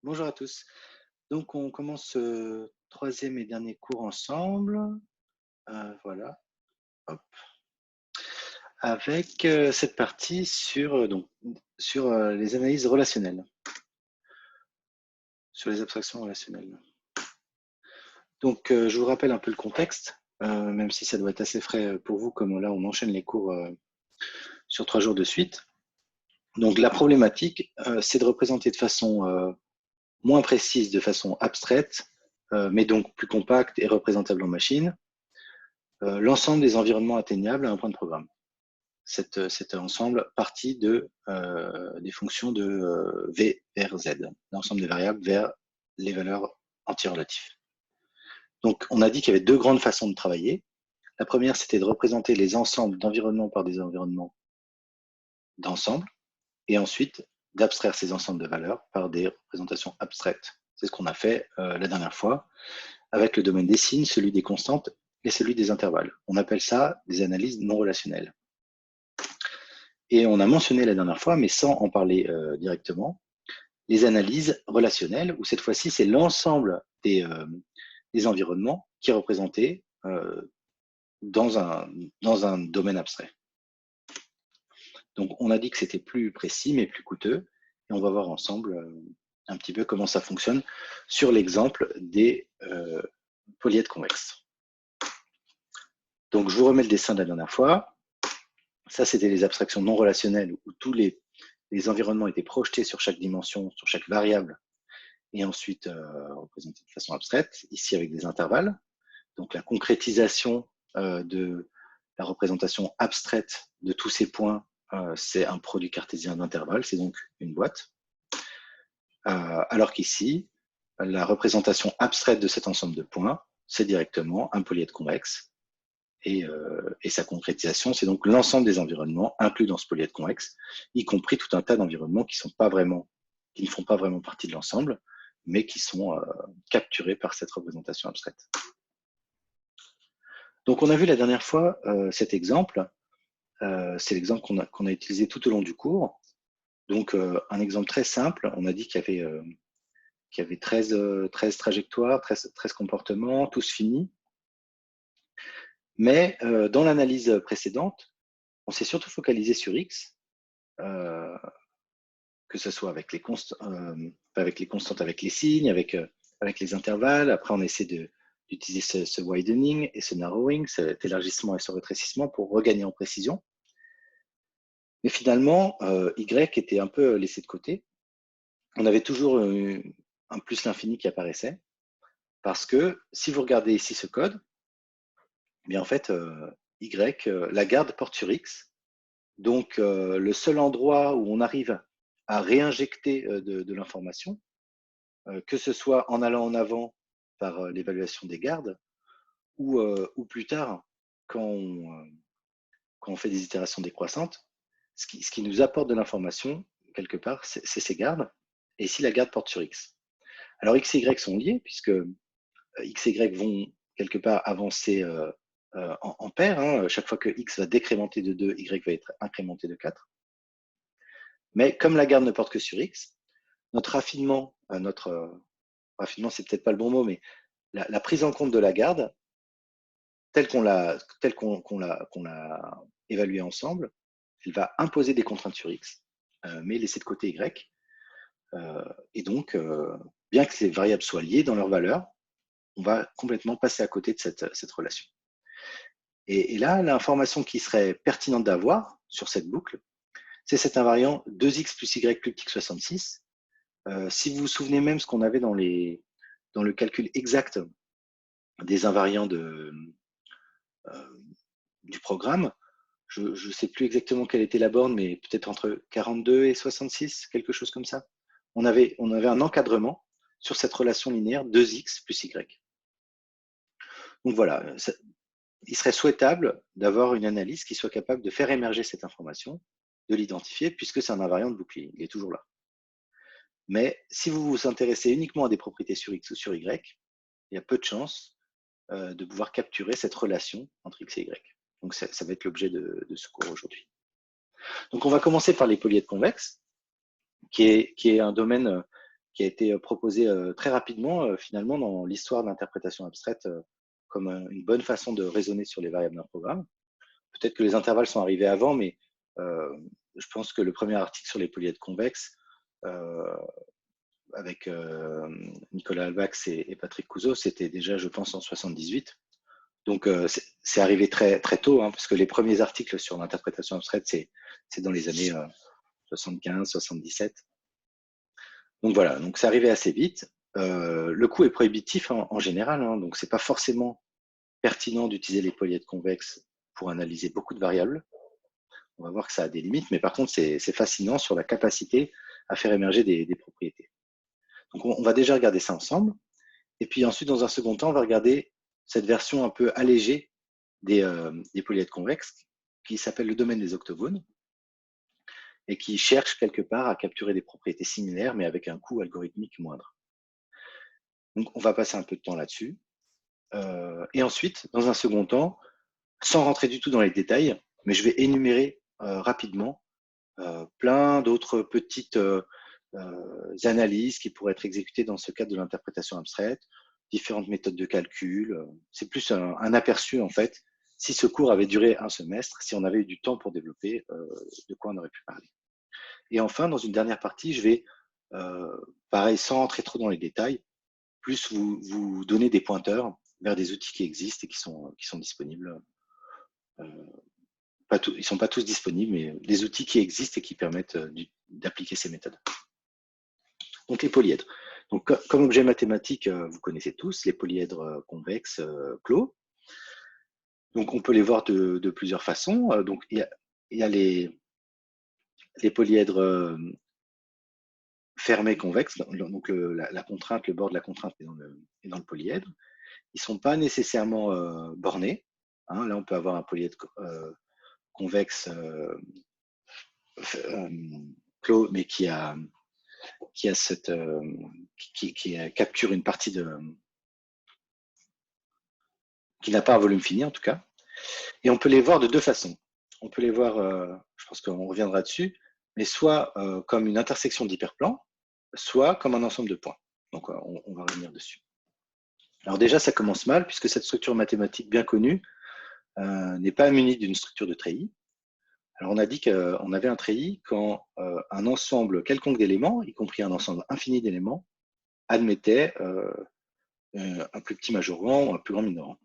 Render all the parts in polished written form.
Bonjour à tous. Donc, on commence ce troisième et dernier cours ensemble. Voilà, hop, avec cette partie sur les analyses relationnelles, sur les abstractions relationnelles. Donc, je vous rappelle un peu le contexte, même si ça doit être assez frais pour vous, comme là, on enchaîne les cours sur 3 jours de suite. Donc, la problématique, c'est de représenter de façon moins précise, de façon abstraite, mais donc plus compacte et représentable en machine, l'ensemble des environnements atteignables à un point de programme. Cet ensemble partit des fonctions de V vers Z, l'ensemble des variables vers les valeurs antirelatives. Donc, on a dit qu'il y avait deux grandes façons de travailler. La première, c'était de représenter les ensembles d'environnements par des environnements d'ensemble, et ensuite d'abstraire ces ensembles de valeurs par des représentations abstraites. C'est ce qu'on a fait la dernière fois avec le domaine des signes, celui des constantes et celui des intervalles. On appelle ça des analyses non relationnelles. Et on a mentionné la dernière fois, mais sans en parler directement, les analyses relationnelles, où cette fois-ci, c'est l'ensemble des environnements qui est représenté dans un domaine abstrait. Donc, on a dit que c'était plus précis, mais plus coûteux. Et on va voir ensemble un petit peu comment ça fonctionne sur l'exemple des polyèdres convexes. Donc, je vous remets le dessin de la dernière fois. Ça, c'était les abstractions non relationnelles où tous les environnements étaient projetés sur chaque dimension, sur chaque variable, et ensuite représentés de façon abstraite, ici avec des intervalles. Donc, la concrétisation de la représentation abstraite de tous ces points, c'est un produit cartésien d'intervalles, c'est donc une boîte. Alors qu'ici, la représentation abstraite de cet ensemble de points, c'est directement un polyèdre convexe. Et sa concrétisation, c'est donc l'ensemble des environnements inclus dans ce polyèdre convexe, y compris tout un tas d'environnements qui ne font pas vraiment partie de l'ensemble, mais qui sont capturés par cette représentation abstraite. Donc, on a vu la dernière fois cet exemple. C'est l'exemple qu'on a utilisé tout au long du cours. Donc, un exemple très simple. On a dit qu'il y avait 13 trajectoires, 13 comportements, tous finis. Mais dans l'analyse précédente, on s'est surtout focalisé sur X, que ce soit avec les constantes, avec les signes, avec les intervalles. Après, on essaie d'utiliser ce widening et ce narrowing, cet élargissement et ce rétrécissement pour regagner en précision. Mais finalement, Y était un peu laissé de côté. On avait toujours un plus l'infini qui apparaissait, parce que si vous regardez ici ce code, eh bien en fait, Y, la garde porte sur X. Donc, le seul endroit où on arrive à réinjecter de l'information, que ce soit en allant en avant par l'évaluation des gardes, ou plus tard, quand on fait des itérations décroissantes, ce qui nous apporte de l'information, quelque part, c'est ces gardes, et ici la garde porte sur X. Alors X et Y sont liés, puisque X et Y vont quelque part avancer en paire. Hein. Chaque fois que X va décrémenter de 2, Y va être incrémenté de 4. Mais comme la garde ne porte que sur X, notre raffinement, raffinement, c'est peut-être pas le bon mot, mais la prise en compte de la garde, telle qu'on l'a évaluée ensemble, elle va imposer des contraintes sur X, mais laisser de côté Y. Et donc, bien que ces variables soient liées dans leur valeur, on va complètement passer à côté de cette relation. Et là, l'information qui serait pertinente d'avoir sur cette boucle, c'est cet invariant 2x plus y plus petit que 66. Si vous vous souvenez même ce qu'on avait dans le calcul exact des invariants du programme, je ne sais plus exactement quelle était la borne, mais peut-être entre 42 et 66, quelque chose comme ça. On avait un encadrement sur cette relation linéaire 2x plus y. Donc voilà, il serait souhaitable d'avoir une analyse qui soit capable de faire émerger cette information, de l'identifier, puisque c'est un invariant de bouclier, il est toujours là. Mais si vous vous intéressez uniquement à des propriétés sur x ou sur y, il y a peu de chances de pouvoir capturer cette relation entre x et y. Donc ça va être l'objet de ce cours aujourd'hui. Donc on va commencer par les polyèdres convexes, qui est un domaine qui a été proposé très rapidement, finalement, dans l'histoire de l'interprétation abstraite comme une bonne façon de raisonner sur les variables d'un programme. Peut-être que les intervalles sont arrivés avant, mais je pense que le premier article sur les polyèdres convexes, avec Nicolas Albax et Patrick Couzeau, c'était déjà, je pense, en 78. Donc, c'est arrivé très, très tôt, hein, parce que les premiers articles sur l'interprétation abstraite, c'est dans les années 75, 77. Donc voilà, donc c'est arrivé assez vite. Le coût est prohibitif en général, hein, donc c'est pas forcément pertinent d'utiliser les polyèdres convexes pour analyser beaucoup de variables. On va voir que ça a des limites, mais par contre, c'est fascinant sur la capacité à faire émerger des propriétés. Donc, on va déjà regarder ça ensemble. Et puis ensuite, dans un second temps, on va regarder cette version un peu allégée des polyèdres convexes qui s'appelle le domaine des octogones et qui cherche quelque part à capturer des propriétés similaires, mais avec un coût algorithmique moindre. Donc, on va passer un peu de temps là-dessus. Et ensuite, dans un second temps, sans rentrer du tout dans les détails, mais je vais énumérer rapidement plein d'autres petites analyses qui pourraient être exécutées dans ce cadre de l'interprétation abstraite, différentes méthodes de calcul. C'est plus un aperçu, en fait, si ce cours avait duré un semestre, si on avait eu du temps pour développer, de quoi on aurait pu parler. Et enfin, dans une dernière partie, je vais, pareil, sans rentrer trop dans les détails, plus vous donner des pointeurs vers des outils qui existent et qui sont disponibles. Ils ne sont pas tous disponibles, mais des outils qui existent et qui permettent d'appliquer ces méthodes. Donc les polyèdres. Donc, comme objet mathématique, vous connaissez tous les polyèdres convexes clos. Donc on peut les voir de plusieurs façons. Donc il y a les polyèdres fermés convexes. Donc la contrainte, le bord de la contrainte est dans le polyèdre. Ils ne sont pas nécessairement bornés. Hein, là, on peut avoir un polyèdre convexe clos, mais qui capture une partie qui n'a pas un volume fini en tout cas. Et on peut les voir de deux façons. On peut les voir, je pense qu'on reviendra dessus, mais soit comme une intersection d'hyperplans, soit comme un ensemble de points. Donc on va revenir dessus. Alors déjà, ça commence mal, puisque cette structure mathématique bien connue n'est pas munie d'une structure de treillis. Alors on a dit qu'on avait un treillis quand un ensemble quelconque d'éléments, y compris un ensemble infini d'éléments, admettait un plus petit majorant ou un plus grand minorant.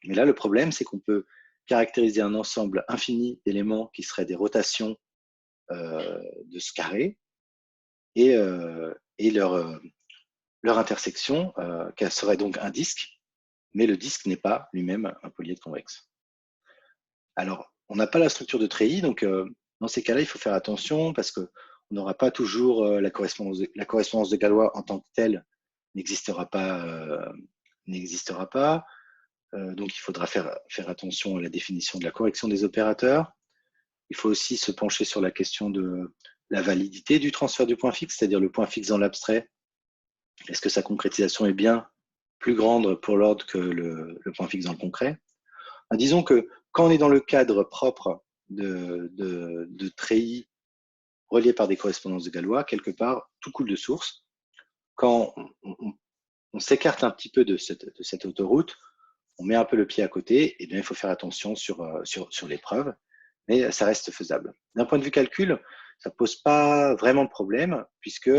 Mais là, le problème, c'est qu'on peut caractériser un ensemble infini d'éléments qui seraient des rotations de ce carré et leur intersection, qui serait donc un disque, mais le disque n'est pas lui-même un polyèdre convexe. Alors, on n'a pas la structure de treillis, donc dans ces cas-là, il faut faire attention parce qu'on n'aura pas toujours la correspondance de Galois en tant que telle n'existera pas. Donc, il faudra faire attention à la définition de la correction des opérateurs. Il faut aussi se pencher sur la question de la validité du transfert du point fixe, c'est-à-dire le point fixe dans l'abstrait. Est-ce que sa concrétisation est bien plus grande pour l'ordre que le point fixe dans le concret? Disons que quand on est dans le cadre propre de treillis reliés par des correspondances de Galois, quelque part, tout coule de source. Quand on s'écarte un petit peu de cette autoroute, on met un peu le pied à côté, et bien il faut faire attention sur les preuves, mais ça reste faisable. D'un point de vue calcul, ça ne pose pas vraiment de problème, puisque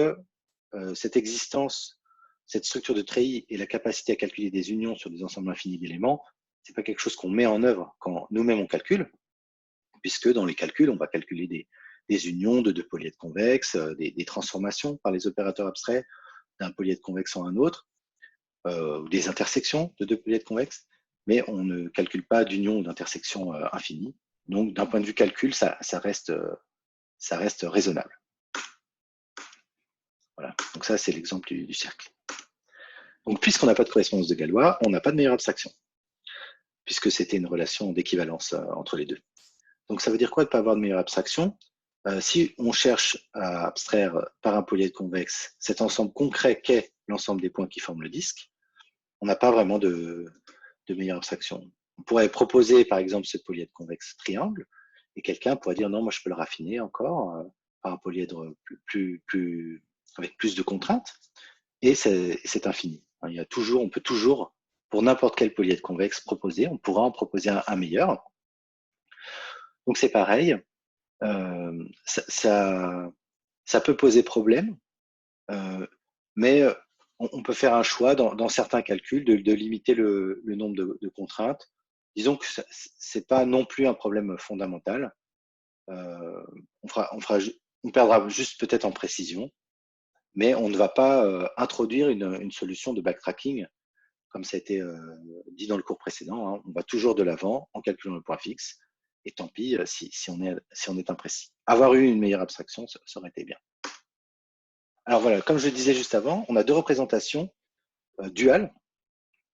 cette existence, cette structure de treillis et la capacité à calculer des unions sur des ensembles infinis d'éléments, ce n'est pas quelque chose qu'on met en œuvre quand nous-mêmes on calcule, puisque dans les calculs, on va calculer des unions de deux polyèdres convexes, des transformations par les opérateurs abstraits d'un polyèdre convexe en un autre, des intersections de deux polyèdres convexes, mais on ne calcule pas d'union ou d'intersection infinie. Donc, d'un point de vue calcul, ça reste raisonnable. Voilà. Donc ça, c'est l'exemple du cercle. Donc, puisqu'on n'a pas de correspondance de Galois, on n'a pas de meilleure abstraction, puisque c'était une relation d'équivalence entre les deux. Donc, ça veut dire quoi de ne pas avoir de meilleure abstraction? Si on cherche à abstraire par un polyèdre convexe cet ensemble concret qu'est l'ensemble des points qui forment le disque, on n'a pas vraiment de meilleure abstraction. On pourrait proposer, par exemple, ce polyèdre convexe triangle, et quelqu'un pourrait dire non, moi je peux le raffiner encore par un polyèdre plus avec plus de contraintes, et c'est infini. On peut toujours, pour n'importe quel polyèdre convexe proposer, on pourra en proposer un meilleur. Donc c'est pareil, ça peut poser problème, mais on peut faire un choix dans certains calculs de limiter le nombre de contraintes. Disons que c'est pas non plus un problème fondamental. On perdra juste peut-être en précision, mais on ne va pas introduire une solution de backtracking, comme ça a été dit dans le cours précédent. Hein. On va toujours de l'avant en calculant le point fixe, et tant pis si on est imprécis. Avoir eu une meilleure abstraction, ça aurait été bien. Alors voilà, comme je le disais juste avant, on a deux représentations duales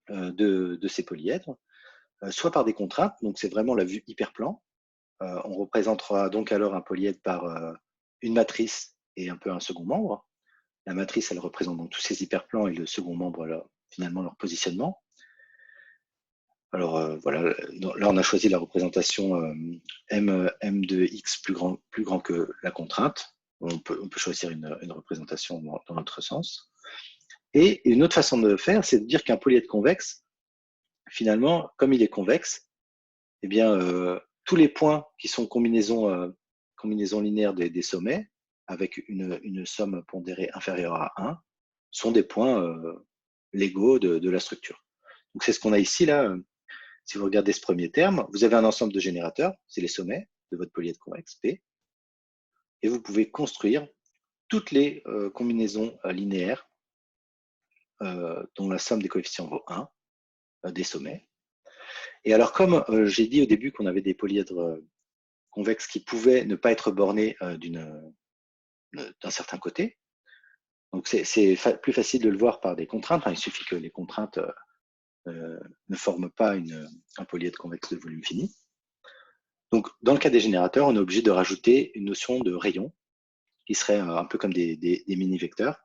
de ces polyèdres, soit par des contraintes, donc c'est vraiment la vue hyperplan. On représentera donc alors un polyèdre par une matrice et un peu un second membre. La matrice, elle représente donc tous ces hyperplans et le second membre, là, finalement, leur positionnement. Alors voilà, là on a choisi la représentation M de X plus grand que la contrainte. On peut choisir une représentation dans l'autre sens. Et une autre façon de le faire, c'est de dire qu'un polyèdre convexe, finalement, comme il est convexe, eh bien, tous les points qui sont combinaisons linéaires des sommets, avec une somme pondérée inférieure à 1, sont des points légaux de la structure. Donc c'est ce qu'on a ici, là. Si vous regardez ce premier terme, vous avez un ensemble de générateurs, c'est les sommets de votre polyèdre convexe P, et vous pouvez construire toutes les combinaisons linéaires dont la somme des coefficients vaut 1, des sommets. Et alors, comme j'ai dit au début qu'on avait des polyèdres convexes qui pouvaient ne pas être bornés d'un certain côté, donc c'est plus facile de le voir par des contraintes. Enfin, il suffit que les contraintes ne forment pas un polyèdre convexe de volume fini. Donc, dans le cas des générateurs, on est obligé de rajouter une notion de rayon, qui serait un peu comme des mini-vecteurs.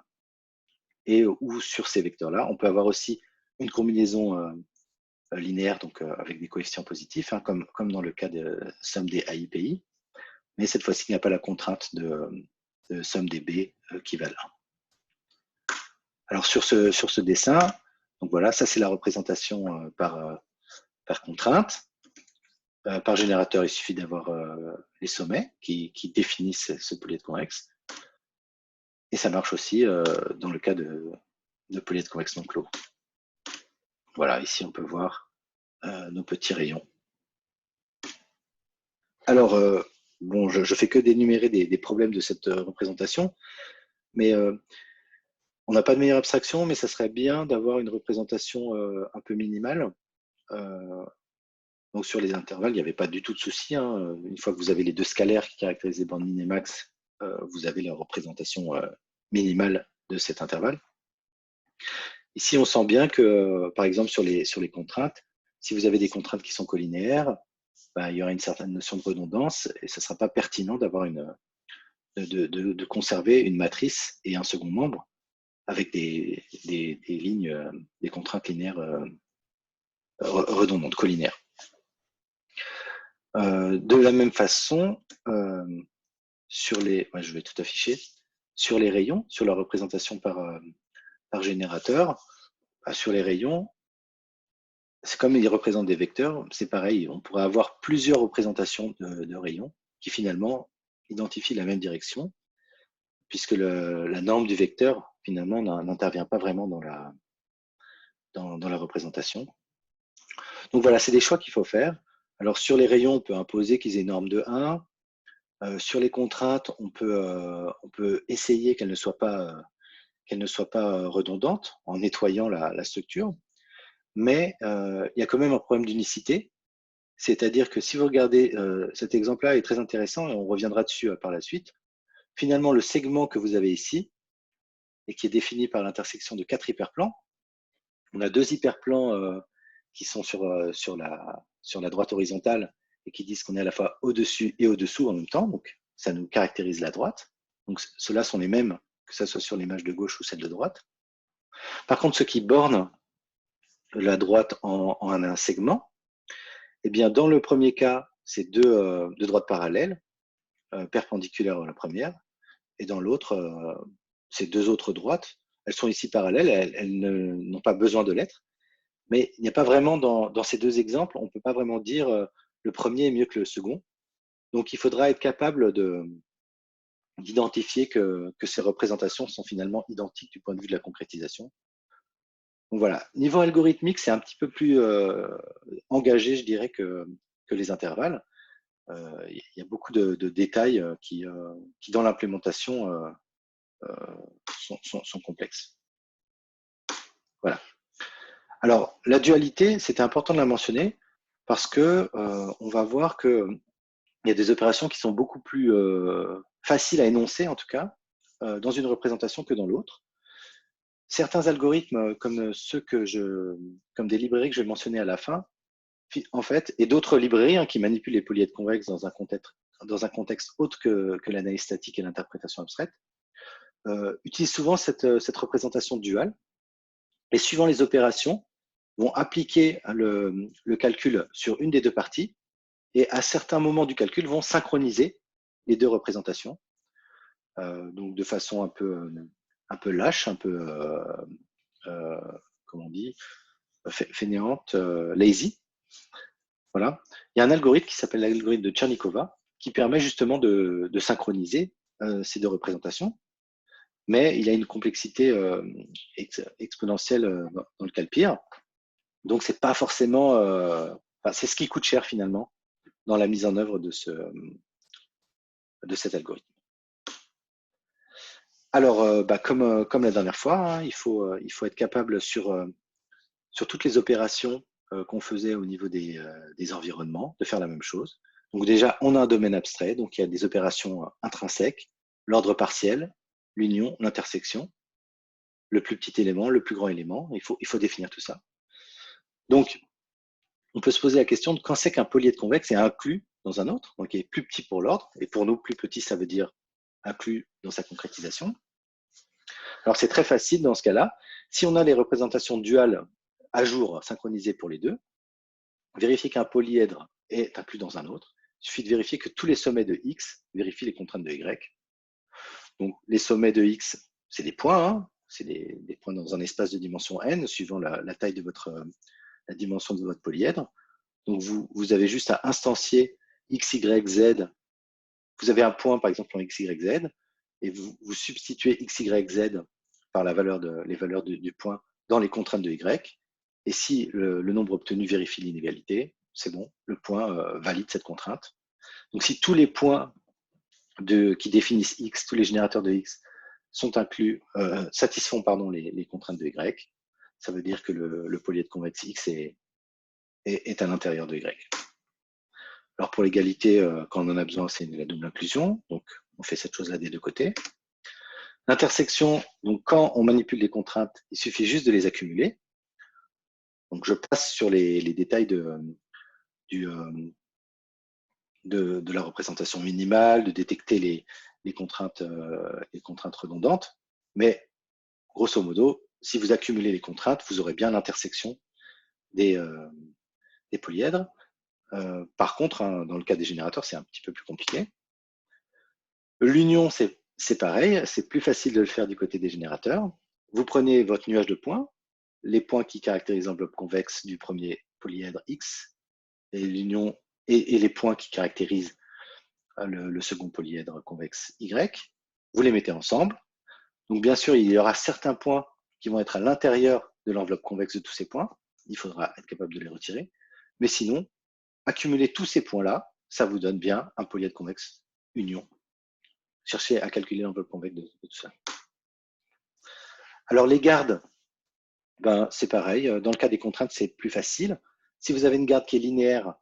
Et où sur ces vecteurs-là, on peut avoir aussi une combinaison linéaire, donc avec des coefficients positifs, hein, comme dans le cas de somme des AIPI. Mais cette fois-ci, il n'y a pas la contrainte de somme des B qui valent 1. Alors, sur ce dessin, donc voilà, ça c'est la représentation par contrainte. Par générateur, il suffit d'avoir les sommets qui définissent ce polyèdre convexe. Et ça marche aussi dans le cas de polyèdre convexe non clos. Voilà, ici on peut voir nos petits rayons. Alors, bon, je fais que d'énumérer des problèmes de cette représentation, mais on n'a pas de meilleure abstraction, mais ça serait bien d'avoir une représentation un peu minimale. Donc sur les intervalles, il n'y avait pas du tout de souci. Hein. Une fois que vous avez les deux scalaires qui caractérisent les bandes min et max, vous avez la représentation minimale de cet intervalle. Ici, on sent bien que, par exemple, sur les contraintes, si vous avez des contraintes qui sont collinéaires, ben, il y aura une certaine notion de redondance et ce ne sera pas pertinent d'avoir de conserver une matrice et un second membre avec des lignes, des contraintes linéaires redondantes, collinaires. De la même façon, je vais tout afficher, sur les rayons, sur la représentation par générateur, sur les rayons, c'est comme ils représentent des vecteurs, c'est pareil, on pourrait avoir plusieurs représentations de rayons qui finalement identifient la même direction, puisque la norme du vecteur finalement n'intervient pas vraiment dans la représentation. Donc voilà, c'est des choix qu'il faut faire. Alors sur les rayons, on peut imposer qu'ils aient une norme de 1. Sur les contraintes, on peut essayer qu'elles ne soient pas redondantes en nettoyant la structure. Mais il y a quand même un problème d'unicité. C'est-à-dire que si vous regardez, cet exemple-là est très intéressant et on reviendra dessus par la suite. Finalement, le segment que vous avez ici, et qui est défini par l'intersection de 4 hyperplans, on a 2 hyperplans qui sont sur la droite horizontale et qui disent qu'on est à la fois au-dessus et au-dessous en même temps. Donc, ça nous caractérise la droite. Donc, ceux-là sont les mêmes, que ce soit sur l'image de gauche ou celle de droite. Par contre, ceux qui bornent la droite en un segment, eh bien, dans le premier cas, c'est deux droites parallèles, perpendiculaires à la première, et dans l'autre, ces deux autres droites, elles sont ici parallèles, elles n'ont pas besoin de l'être. Mais il n'y a pas vraiment, dans ces deux exemples, on ne peut pas vraiment dire le premier est mieux que le second. Donc, il faudra être capable d'identifier que ces représentations sont finalement identiques du point de vue de la concrétisation. Donc voilà, niveau algorithmique, c'est un petit peu plus engagé, je dirais, que les intervalles. Il y a beaucoup de détails qui dans l'implémentation, sont complexes. Voilà. Alors, la dualité, c'était important de la mentionner parce que on va voir que il y a des opérations qui sont beaucoup plus faciles à énoncer, en tout cas, dans une représentation que dans l'autre. Certains algorithmes, comme des librairies que je vais mentionner à la fin, en fait, et d'autres librairies qui manipulent les polyèdres convexes dans un contexte autre que l'analyse statique et l'interprétation abstraite, utilisent souvent cette représentation duale. Et suivant les opérations, vont appliquer le calcul sur une des deux parties et à certains moments du calcul vont synchroniser les deux représentations, donc de façon un peu lâche, un peu, comment on dit, fainéante, lazy. Voilà. Il y a un algorithme qui s'appelle l'algorithme de Tchernikova qui permet justement de synchroniser ces deux représentations, mais il a une complexité exponentielle dans le cas le pire. Donc, c'est pas forcément, c'est ce qui coûte cher finalement dans la mise en œuvre de cet algorithme. Alors, comme la dernière fois, il faut être capable sur toutes les opérations qu'on faisait au niveau des environnements, de faire la même chose. Donc déjà, on a un domaine abstrait, donc il y a des opérations intrinsèques, l'ordre partiel, l'union, l'intersection, le plus petit élément, le plus grand élément, il faut définir tout ça. Donc, on peut se poser la question de quand c'est qu'un polyèdre convexe est inclus dans un autre, donc il est plus petit pour l'ordre, et pour nous, plus petit, ça veut dire inclus dans sa concrétisation. Alors, c'est très facile dans ce cas-là. Si on a les représentations duales à jour synchronisées pour les deux, vérifier qu'un polyèdre est inclus dans un autre. Il suffit de vérifier que tous les sommets de X vérifient les contraintes de Y. Donc, les sommets de X, c'est des points, c'est des points dans un espace de dimension n, suivant la taille de la dimension de votre polyèdre. Donc, vous avez juste à instancier X, Y, Z. Vous avez un point, par exemple, en X, Y, Z, et vous substituez X, Y, Z par les valeurs du point dans les contraintes de Y. Et si le nombre obtenu vérifie l'inégalité, c'est bon, le point valide cette contrainte. Donc, si tous les points qui définissent X, tous les générateurs de X sont inclus, satisfont les contraintes de Y, ça veut dire que le polyèdre convexe X est à l'intérieur de Y. Alors pour l'égalité, quand on en a besoin, c'est la double inclusion. Donc on fait cette chose-là des deux côtés. L'intersection, donc quand on manipule les contraintes, il suffit juste de les accumuler. Donc je passe sur les détails de la représentation minimale, de détecter les contraintes redondantes. Mais grosso modo, si vous accumulez les contraintes, vous aurez bien l'intersection des polyèdres. Par contre, dans le cas des générateurs, c'est un petit peu plus compliqué. L'union, c'est pareil, c'est plus facile de le faire du côté des générateurs. Vous prenez votre nuage de points, les points qui caractérisent l'enveloppe convexe du premier polyèdre X, et l'union et les points qui caractérisent le second polyèdre convexe Y. Vous les mettez ensemble. Donc bien sûr, il y aura certains points qui vont être à l'intérieur de l'enveloppe convexe de tous ces points. Il faudra être capable de les retirer. Mais sinon, accumuler tous ces points-là, ça vous donne bien un polyèdre convexe union. Cherchez à calculer l'enveloppe convexe de tout ça. Alors les gardes, c'est pareil. Dans le cas des contraintes, c'est plus facile. Si vous avez une garde qui est linéaire,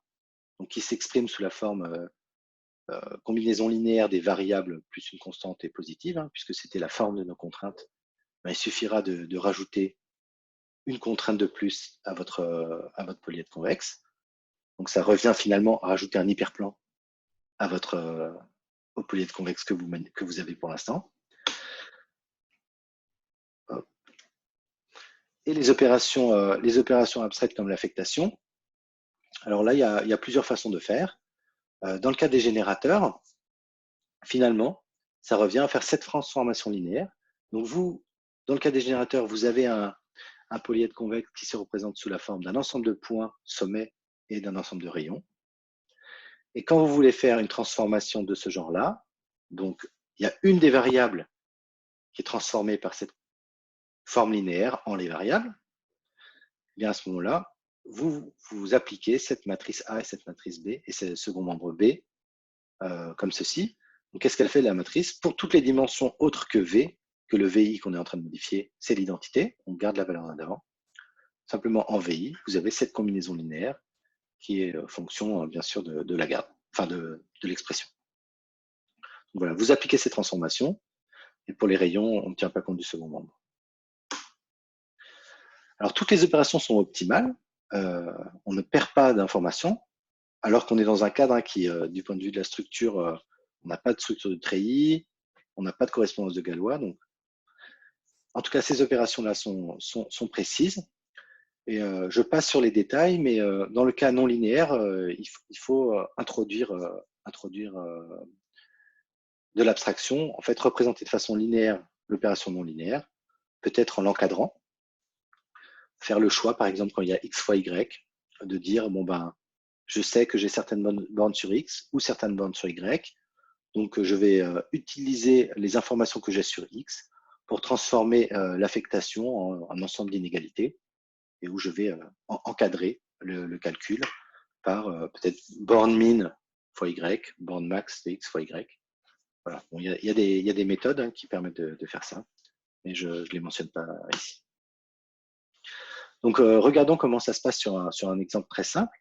donc qui s'exprime sous la forme combinaison linéaire des variables plus une constante et positive, puisque c'était la forme de nos contraintes, il suffira de rajouter une contrainte de plus à votre polyèdre convexe. Donc ça revient finalement à rajouter un hyperplan au polyèdre convexe que vous avez pour l'instant. Et les opérations abstraites comme l'affectation. Alors là, il y a plusieurs façons de faire. Dans le cas des générateurs, finalement, ça revient à faire cette transformation linéaire. Donc vous, dans le cas des générateurs, vous avez un polyèdre convexe qui se représente sous la forme d'un ensemble de points sommets et d'un ensemble de rayons. Et quand vous voulez faire une transformation de ce genre-là, donc il y a une des variables qui est transformée par cette forme linéaire en les variables, et bien à ce moment-là, vous appliquez cette matrice A et cette matrice B et ce second membre B comme ceci. Donc qu'est-ce qu'elle fait la matrice? Pour toutes les dimensions autres que V, que le VI qu'on est en train de modifier, c'est l'identité, on garde la valeur d'avant. Simplement en VI, vous avez cette combinaison linéaire qui est fonction bien sûr de la garde, enfin de l'expression. Voilà, vous appliquez ces transformations, et pour les rayons, on ne tient pas compte du second membre. Alors, toutes les opérations sont optimales, on ne perd pas d'informations, alors qu'on est dans un cadre qui, du point de vue de la structure, on n'a pas de structure de treillis, on n'a pas de correspondance de Galois. Donc, en tout cas, ces opérations-là sont précises. Et je passe sur les détails, mais dans le cas non linéaire, il faut introduire de l'abstraction, en fait, représenter de façon linéaire l'opération non linéaire, peut-être en l'encadrant, faire le choix, par exemple, quand il y a x fois y, de dire, bon ben, je sais que j'ai certaines bornes sur x ou certaines bornes sur y, donc je vais utiliser les informations que j'ai sur x pour transformer l'affectation en un ensemble d'inégalités, et où je vais encadrer le calcul par peut-être borne min fois y, borne max de x fois y. Voilà. Bon, il y a des méthodes qui permettent de faire ça, mais je ne les mentionne pas ici. Donc, regardons comment ça se passe sur un exemple très simple.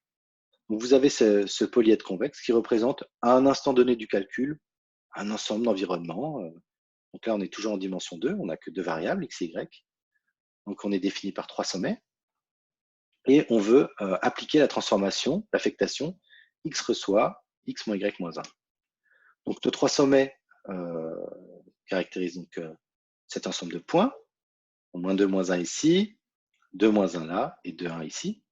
Donc, vous avez ce polyèdre convexe qui représente à un instant donné du calcul un ensemble d'environnements. Donc là, on est toujours en dimension 2, on n'a que deux variables, x et y. Donc, on est défini par 3 sommets. Et on veut appliquer la transformation, l'affectation, x reçoit x moins y moins 1. Donc, nos 3 sommets caractérisent donc cet ensemble de points. Moins 2, moins 1 ici, 2, moins 1 là, et 2, 1 ici.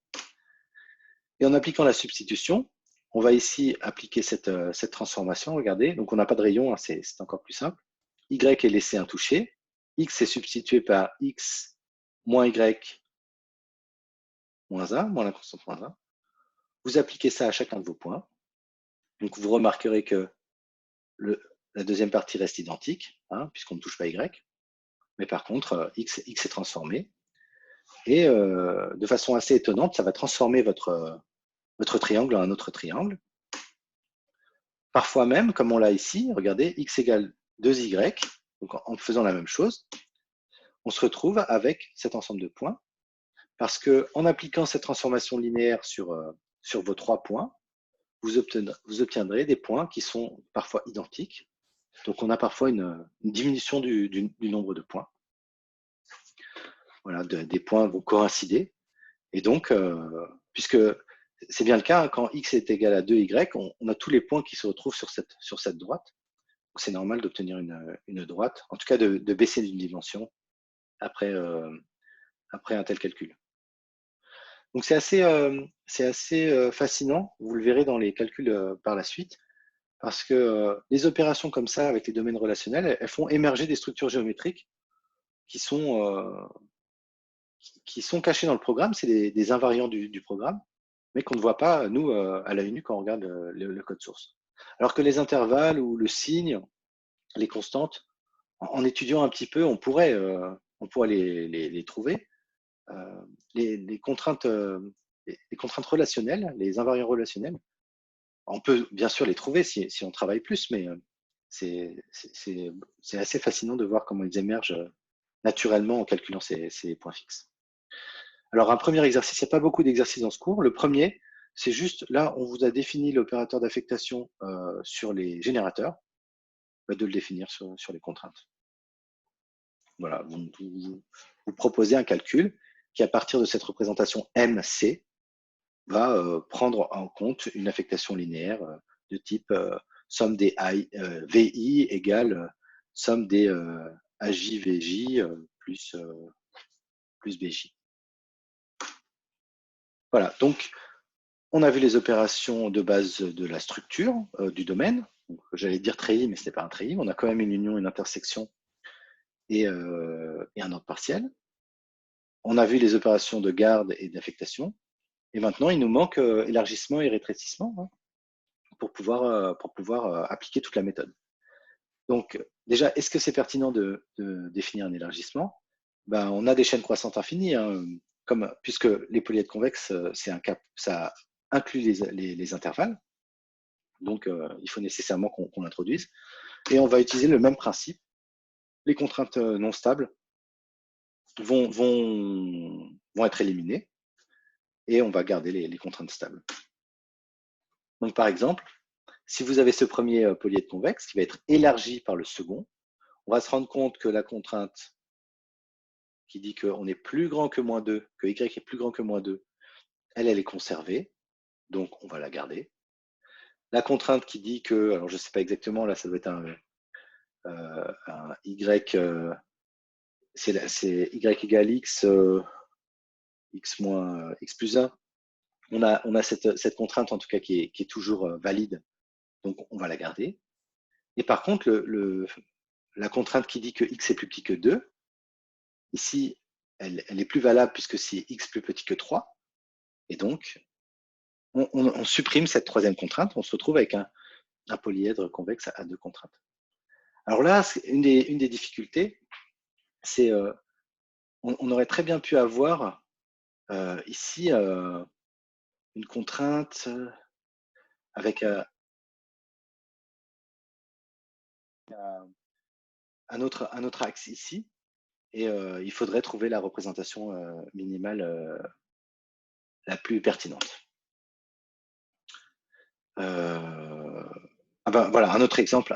Et en appliquant la substitution, on va ici appliquer cette transformation. Regardez, donc on n'a pas de rayon, hein, c'est encore plus simple. Y est laissé intouché. X est substitué par x moins y moins 1, moins la constante moins 1. Vous appliquez ça à chacun de vos points. Donc vous remarquerez que la deuxième partie reste identique, hein, puisqu'on ne touche pas y. Mais par contre, x est transformé. Et de façon assez étonnante, ça va transformer votre triangle en un autre triangle. Parfois même, comme on l'a ici, regardez, x égale 2y, donc en faisant la même chose, on se retrouve avec cet ensemble de points, parce qu'en appliquant cette transformation linéaire sur vos 3 points, vous obtiendrez des points qui sont parfois identiques. Donc on a parfois une diminution du nombre de points. Voilà, des points vont coïncider. Et donc, puisque c'est bien le cas, hein, quand x est égal à 2y, on a tous les points qui se retrouvent sur cette droite. C'est normal d'obtenir une droite, en tout cas de baisser d'une dimension après un tel calcul. Donc c'est assez fascinant, vous le verrez dans les calculs par la suite, parce que les opérations comme ça avec les domaines relationnels, elles font émerger des structures géométriques qui sont cachées dans le programme, c'est des invariants du programme, mais qu'on ne voit pas, nous, à l'œil nu, quand on regarde le code source. Alors que les intervalles ou le signe, les constantes, en étudiant un petit peu, on pourrait les trouver. Les contraintes relationnelles, les invariants relationnels, on peut bien sûr les trouver si on travaille plus, mais c'est assez fascinant de voir comment ils émergent naturellement en calculant ces points fixes. Alors, un premier exercice, il n'y a pas beaucoup d'exercices dans ce cours. Le premier, c'est juste, là, on vous a défini l'opérateur d'affectation sur les générateurs, de le définir sur les contraintes. Voilà, vous proposez un calcul qui, à partir de cette représentation MC, va prendre en compte une affectation linéaire de type somme des VI égale somme des AJVJ plus BJ. Voilà, donc on a vu les opérations de base de la structure du domaine. J'allais dire treillis, mais ce n'est pas un treillis. On a quand même une union, une intersection et un ordre partiel. On a vu les opérations de garde et d'affectation. Et maintenant, il nous manque élargissement et rétrécissement, hein, pour pouvoir appliquer toute la méthode. Donc, déjà, est-ce que c'est pertinent de définir un élargissement? Ben, on a des chaînes croissantes infinies, hein, puisque les polyèdres convexes, ça inclut les intervalles. Donc, il faut nécessairement qu'on l'introduise. Et on va utiliser le même principe. Les contraintes non stables vont être éliminées et on va garder les contraintes stables. Donc, par exemple, si vous avez ce premier polyèdre convexe qui va être élargi par le second, on va se rendre compte que la contrainte qui dit qu'on est plus grand que moins 2, que y est plus grand que moins 2, elle est conservée, donc on va la garder. La contrainte qui dit que, alors je ne sais pas exactement, là ça doit être un y, c'est y égale x, x moins x plus 1. On a cette contrainte en tout cas qui est toujours valide, donc on va la garder. Et par contre, la contrainte qui dit que x est plus petit que 2, ici, elle est plus valable puisque c'est x plus petit que 3. Et donc, on supprime cette troisième contrainte, on se retrouve avec un polyèdre convexe à 2 contraintes. Alors là, une des difficultés, c'est on aurait très bien pu avoir ici une contrainte avec un autre axe ici, et il faudrait trouver la représentation minimale la plus pertinente. Voilà, un autre exemple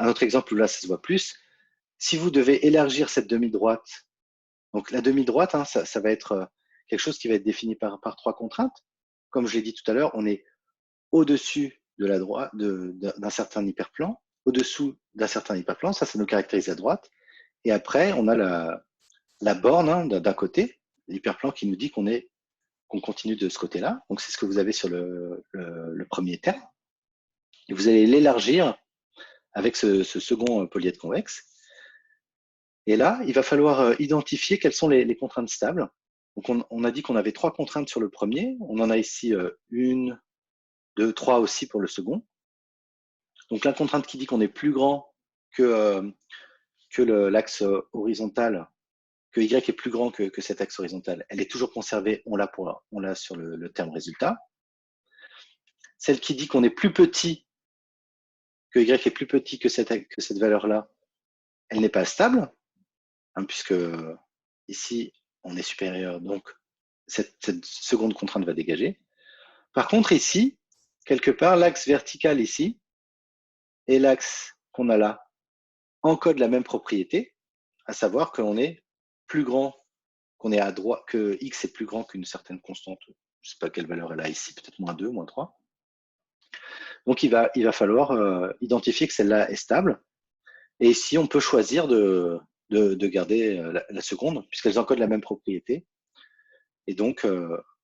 où là, ça se voit plus. Si vous devez élargir cette demi-droite, donc la demi-droite, hein, ça va être quelque chose qui va être défini par 3 contraintes. Comme je l'ai dit tout à l'heure, on est au-dessus de la droite d'un certain hyperplan, au-dessous d'un certain hyperplan, ça nous caractérise à droite. Et après, on a la borne, hein, d'un côté, l'hyperplan qui nous dit qu'on continue de ce côté-là. Donc c'est ce que vous avez sur le premier terme. Et vous allez l'élargir avec ce second polyèdre convexe. Et là, il va falloir identifier quelles sont les contraintes stables. Donc on a dit qu'on avait 3 contraintes sur le premier. On en a ici 1, 2, 3 aussi pour le second. Donc la contrainte qui dit qu'on est plus grand que l'axe horizontal, que y est plus grand que cet axe horizontal, elle est toujours conservée, on l'a sur le terme résultat. Celle qui dit qu'on est plus petit, que y est plus petit que cette valeur-là, elle n'est pas stable, hein, puisque ici, on est supérieur, donc cette seconde contrainte va dégager. Par contre, ici, quelque part, l'axe vertical ici et l'axe qu'on a là encodent la même propriété, à savoir qu'on est plus grand, qu'on est à droite, que x est plus grand qu'une certaine constante. Je ne sais pas quelle valeur elle a ici, peut-être moins 2, moins 3. Donc, il va falloir identifier que celle-là est stable. Et ici, on peut choisir de garder la seconde, puisqu'elles encodent la même propriété. Et donc,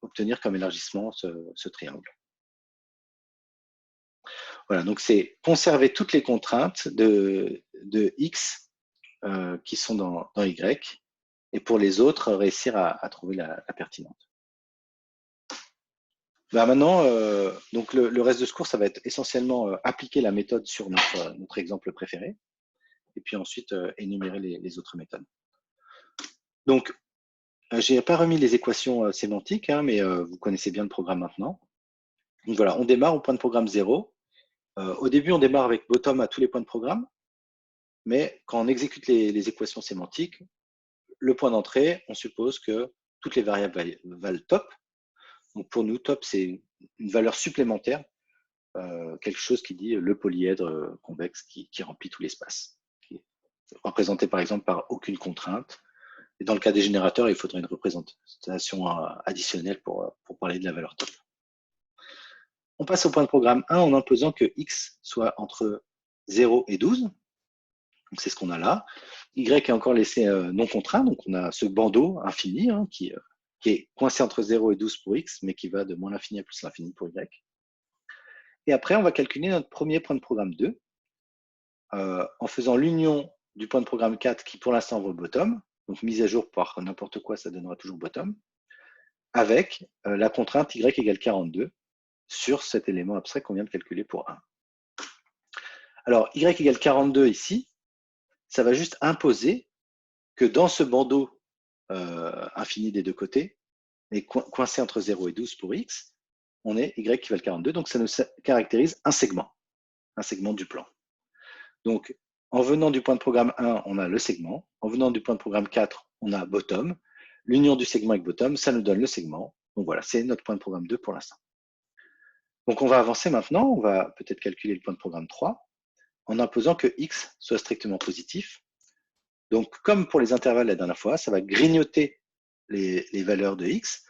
obtenir comme élargissement ce triangle. Voilà, donc c'est conserver toutes les contraintes de x qui sont dans y, et pour les autres, réussir à trouver la pertinente. Maintenant, donc le reste de ce cours, ça va être essentiellement appliquer la méthode sur notre exemple préféré, et puis ensuite énumérer les autres méthodes. Donc, je n'ai pas remis les équations sémantiques, hein, mais vous connaissez bien le programme maintenant. Donc voilà, on démarre au point de programme 0. Au début, on démarre avec bottom à tous les points de programme, mais quand on exécute les équations sémantiques, le point d'entrée, on suppose que toutes les variables valent top. Donc pour nous, top, c'est une valeur supplémentaire, quelque chose qui dit le polyèdre convexe qui remplit tout l'espace, qui est représenté par exemple par aucune contrainte. Et dans le cas des générateurs, il faudrait une représentation additionnelle pour parler de la valeur top. On passe au point de programme 1 en imposant que x soit entre 0 et 12. Donc c'est ce qu'on a là. Y est encore laissé non contraint, donc on a ce bandeau infini, hein, qui est coincé entre 0 et 12 pour x, mais qui va de moins l'infini à plus l'infini pour y. Et après, on va calculer notre premier point de programme 2 en faisant l'union du point de programme 4 qui pour l'instant vaut bottom, donc mise à jour par n'importe quoi, ça donnera toujours bottom, avec la contrainte y égale 42 sur cet élément abstrait qu'on vient de calculer pour 1. Alors, y égale 42 ici, ça va juste imposer que dans ce bandeau infini des deux côtés, et coincé entre 0 et 12 pour x, on est y égale 42, donc ça nous caractérise un segment du plan. Donc, en venant du point de programme 1, on a le segment. En venant du point de programme 4, on a bottom. L'union du segment avec bottom, ça nous donne le segment. Donc voilà, c'est notre point de programme 2 pour l'instant. Donc on va avancer maintenant, on va peut-être calculer le point de programme 3 en imposant que x soit strictement positif. Donc comme pour les intervalles la dernière fois, ça va grignoter les valeurs de x.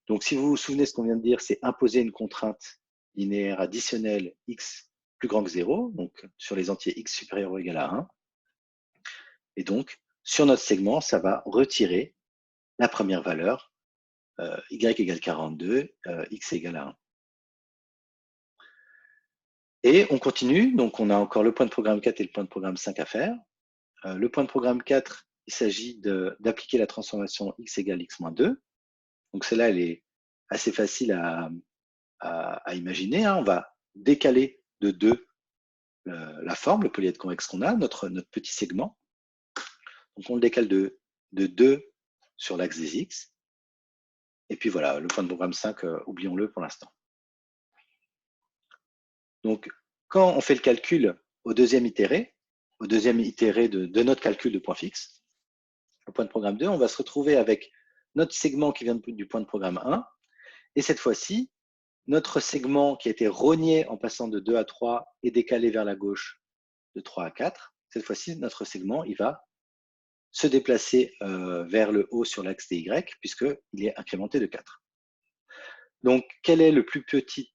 Donc si vous vous souvenez ce qu'on vient de dire, c'est imposer une contrainte linéaire additionnelle x plus grand que 0, donc sur les entiers x supérieur ou égal à 1. Et donc, sur notre segment, ça va retirer la première valeur, y égale 42, x égale à 1. Et on continue, donc on a encore le point de programme 4 et le point de programme 5 à faire. Le point de programme 4, il s'agit d'appliquer la transformation x égale x moins 2. Donc celle-là, elle est assez facile à imaginer. On va décaler de 2 la forme, le polyèdre convexe qu'on a, notre petit segment. Donc on le décale de 2 sur l'axe des x. Et puis voilà, le point de programme 5, oublions-le pour l'instant. Donc, quand on fait le calcul au deuxième itéré de notre calcul de point fixe, au point de programme 2, on va se retrouver avec notre segment qui vient du point de programme 1. Et cette fois-ci, notre segment qui a été rogné en passant de 2 à 3 et décalé vers la gauche de 3 à 4, cette fois-ci, notre segment, il va se déplacer vers le haut sur l'axe des y, puisqu'il est incrémenté de 4. Donc, quel est le plus petit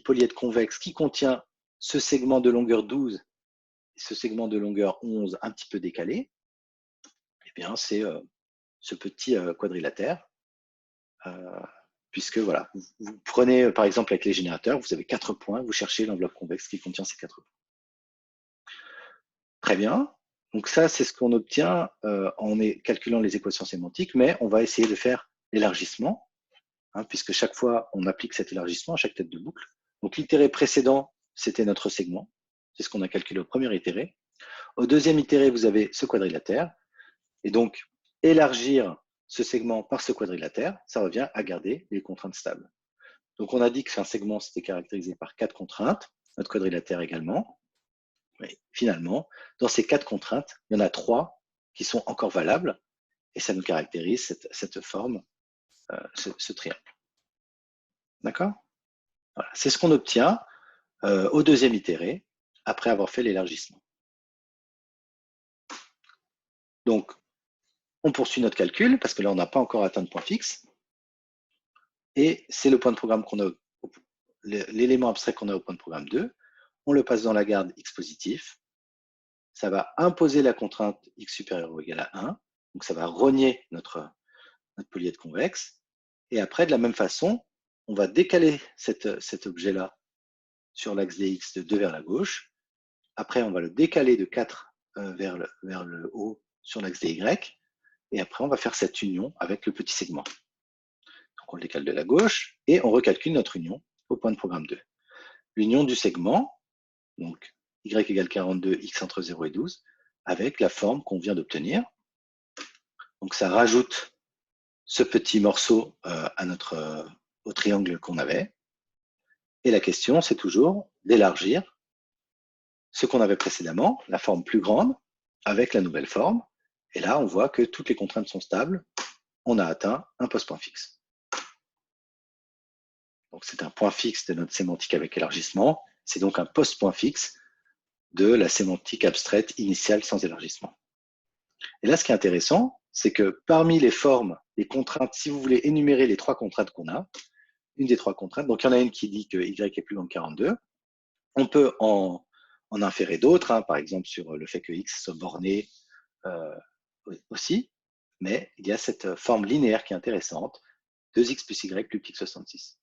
polyèdre convexe qui contient ce segment de longueur 12 et ce segment de longueur 11 un petit peu décalé? Eh bien, c'est ce petit quadrilatère, puisque voilà, vous prenez par exemple avec les générateurs, vous avez 4 points, vous cherchez l'enveloppe convexe qui contient ces 4 points. Très bien. Donc ça, c'est ce qu'on obtient en calculant les équations sémantiques, mais on va essayer de faire l'élargissement, puisque chaque fois, on applique cet élargissement à chaque tête de boucle. Donc l'itéré précédent, c'était notre segment. C'est ce qu'on a calculé au premier itéré. Au deuxième itéré, vous avez ce quadrilatère. Et donc, élargir ce segment par ce quadrilatère, ça revient à garder les contraintes stables. Donc, on a dit qu'un segment, c'était caractérisé par 4 contraintes, notre quadrilatère également. Mais finalement, dans ces 4 contraintes, il y en a 3 qui sont encore valables, et ça nous caractérise cette forme, ce triangle. D'accord? Voilà. C'est ce qu'on obtient au deuxième itéré, après avoir fait l'élargissement. Donc, on poursuit notre calcul, parce que là, on n'a pas encore atteint de point fixe. Et c'est le point de programme qu'on a, l'élément abstrait qu'on a au point de programme 2. On le passe dans la garde x positif. Ça va imposer la contrainte x supérieur ou égal à 1. Donc, ça va rogner notre polyèdre convexe. Et après, de la même façon, on va décaler cet objet-là sur l'axe des x de 2 vers la gauche. Après, on va le décaler de 4 vers le haut sur l'axe des y. Et après, on va faire cette union avec le petit segment. Donc, on le décale de la gauche et on recalcule notre union au point de programme 2. L'union du segment, donc y égale 42, x entre 0 et 12, avec la forme qu'on vient d'obtenir. Donc, ça rajoute ce petit morceau au triangle qu'on avait. Et la question, c'est toujours d'élargir ce qu'on avait précédemment, la forme plus grande, avec la nouvelle forme. Et là, on voit que toutes les contraintes sont stables. On a atteint un post-point fixe. Donc, c'est un point fixe de notre sémantique avec élargissement. C'est donc un post-point fixe de la sémantique abstraite initiale sans élargissement. Et là, ce qui est intéressant, c'est que parmi les formes, les contraintes, si vous voulez énumérer les 3 contraintes qu'on a, une des 3 contraintes, donc il y en a une qui dit que y est plus grand que 42, on peut en inférer d'autres, par exemple sur le fait que x soit borné aussi, mais il y a cette forme linéaire qui est intéressante, 2x plus y plus pi que 66.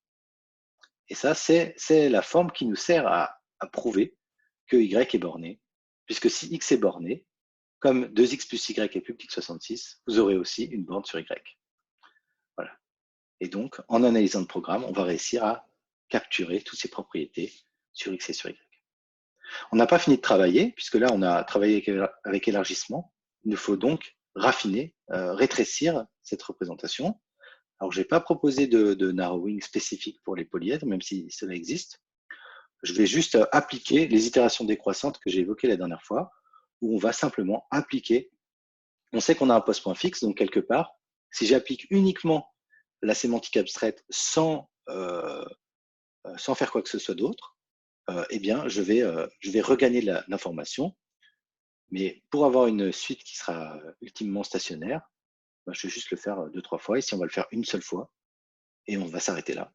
Et ça, c'est la forme qui nous sert à prouver que y est borné, puisque si x est borné, comme 2x plus y est plus petit que 66, vous aurez aussi une borne sur y. Voilà. Et donc, en analysant le programme, on va réussir à capturer toutes ces propriétés sur x et sur y. On n'a pas fini de travailler, puisque là, on a travaillé avec élargissement. Il nous faut donc raffiner, rétrécir cette représentation. Alors, je n'ai pas proposé de narrowing spécifique pour les polyèdres, même si cela existe. Je vais juste appliquer les itérations décroissantes que j'ai évoquées la dernière fois, où on va simplement appliquer. On sait qu'on a un post-point fixe, donc quelque part, si j'applique uniquement la sémantique abstraite sans faire quoi que ce soit d'autre, eh bien, je vais regagner l'information. Mais pour avoir une suite qui sera ultimement stationnaire, je vais juste le faire 2-3 fois. Ici, on va le faire une seule fois et on va s'arrêter là.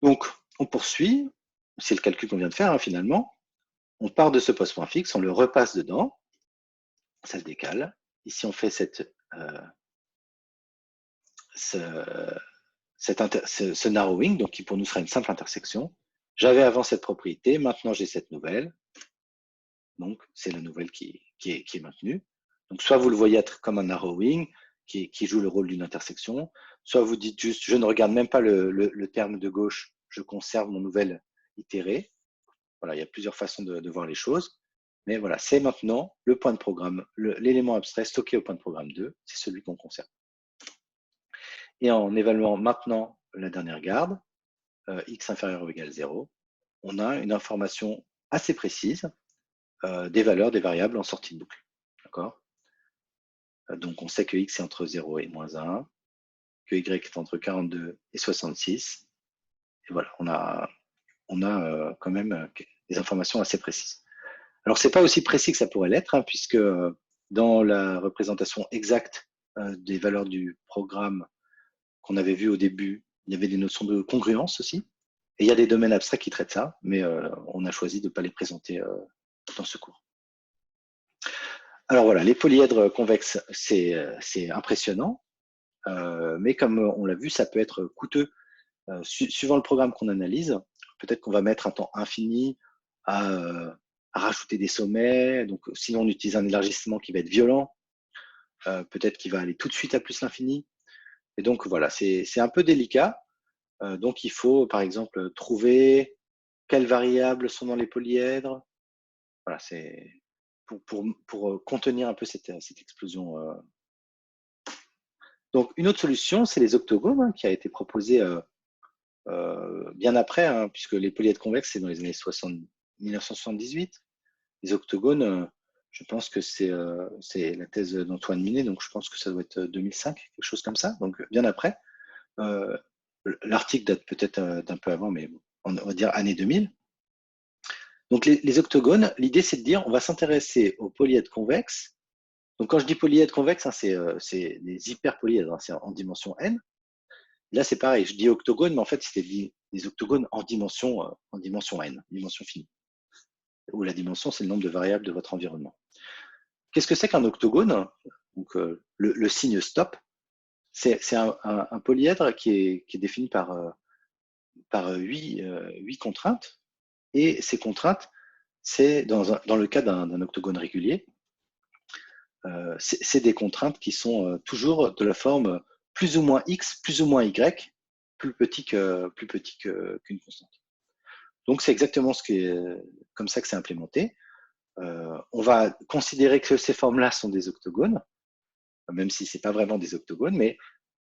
Donc, on poursuit. C'est le calcul qu'on vient de faire, finalement. On part de ce post-point fixe, on le repasse dedans. Ça se décale. Ici, on fait ce narrowing, donc qui pour nous sera une simple intersection. J'avais avant cette propriété, maintenant j'ai cette nouvelle. Donc, c'est la nouvelle qui est maintenue. Donc, soit vous le voyez être comme un narrowing qui joue le rôle d'une intersection, soit vous dites juste, je ne regarde même pas le terme de gauche, je conserve mon nouvelle itérée. Voilà, il y a plusieurs façons de voir les choses. Mais voilà, c'est maintenant le point de programme, l'élément abstrait stocké au point de programme 2, c'est celui qu'on conserve. Et en évaluant maintenant la dernière garde, x inférieur ou égal 0, on a une information assez précise des valeurs des variables en sortie de boucle. D'accord ? Donc, on sait que x est entre 0 et moins 1, que y est entre 42 et 66. Et voilà, on a quand même des informations assez précises. Alors, ce n'est pas aussi précis que ça pourrait l'être, puisque dans la représentation exacte des valeurs du programme qu'on avait vu au début, il y avait des notions de congruence aussi. Et il y a des domaines abstraits qui traitent ça, mais on a choisi de ne pas les présenter dans ce cours. Alors voilà, les polyèdres convexes, c'est impressionnant, mais comme on l'a vu, ça peut être coûteux. Suivant le programme qu'on analyse, peut-être qu'on va mettre un temps infini à rajouter des sommets, donc sinon on utilise un élargissement qui va être violent, peut-être qu'il va aller tout de suite à plus l'infini. Et donc voilà, c'est un peu délicat. Donc il faut par exemple trouver quelles variables sont dans les polyèdres. Voilà, c'est pour contenir un peu cette explosion. Donc une autre solution, c'est les octogones, qui a été proposée bien après, puisque les polyèdres convexes, c'est dans les années 1978. Les octogones, je pense que c'est la thèse d'Antoine Minet, donc je pense que ça doit être 2005, quelque chose comme ça, donc bien après. L'article date peut-être d'un peu avant, mais on va dire année 2000. Donc les octogones, l'idée c'est de dire on va s'intéresser aux polyèdres convexes. Donc quand je dis polyèdres convexes, c'est des hyperpolyèdres, c'est en dimension n. Là c'est pareil, je dis octogone, mais en fait c'est des octogones en dimension n, dimension finie. Où la dimension c'est le nombre de variables de votre environnement. Qu'est-ce que c'est qu'un octogone? Donc le signe stop, c'est un polyèdre qui est défini par 8 contraintes. Et ces contraintes, c'est dans le cas d'un octogone régulier, c'est des contraintes qui sont toujours de la forme plus ou moins x, plus ou moins y, plus petit qu'une constante. Donc c'est exactement comme ça que c'est implémenté. On va considérer que ces formes-là sont des octogones, même si ce n'est pas vraiment des octogones, mais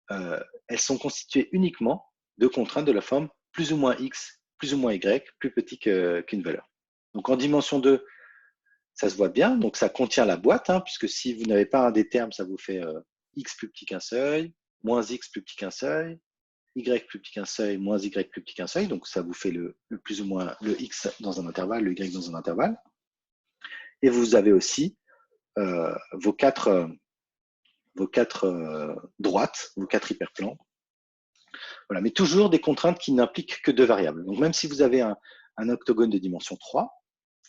elles sont constituées uniquement de contraintes de la forme plus ou moins x, plus ou moins y, plus petit qu'une valeur. Donc en dimension 2, ça se voit bien, donc ça contient la boîte, puisque si vous n'avez pas un des termes, ça vous fait x plus petit qu'un seuil, moins x plus petit qu'un seuil, y plus petit qu'un seuil, moins y plus petit qu'un seuil, donc ça vous fait le plus ou moins le x dans un intervalle, le y dans un intervalle. Et vous avez aussi vos quatre droites, vos 4 hyperplans. Voilà, mais toujours des contraintes qui n'impliquent que 2 variables. Donc même si vous avez un octogone de dimension 3,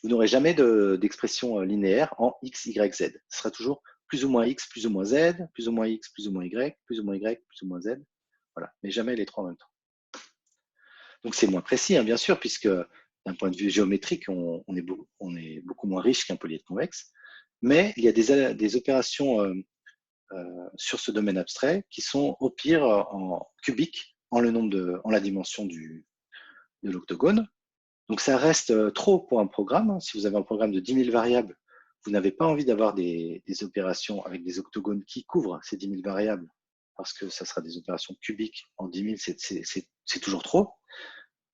vous n'aurez jamais d'expression linéaire en x, y, z. Ce sera toujours plus ou moins x, plus ou moins z, plus ou moins x, plus ou moins y, plus ou moins y, plus ou moins z. Voilà, mais jamais les 3 en même temps. Donc c'est moins précis, bien sûr, puisque d'un point de vue géométrique, on est beaucoup moins riche qu'un polyèdre convexe, mais il y a des opérations sur ce domaine abstrait qui sont au pire en cubique, en la dimension de l'octogone. Donc ça reste trop pour un programme. Si vous avez un programme de 10 000 variables, vous n'avez pas envie d'avoir des opérations avec des octogones qui couvrent ces 10 000 variables, parce que ça sera des opérations cubiques en 10 000, c'est toujours trop.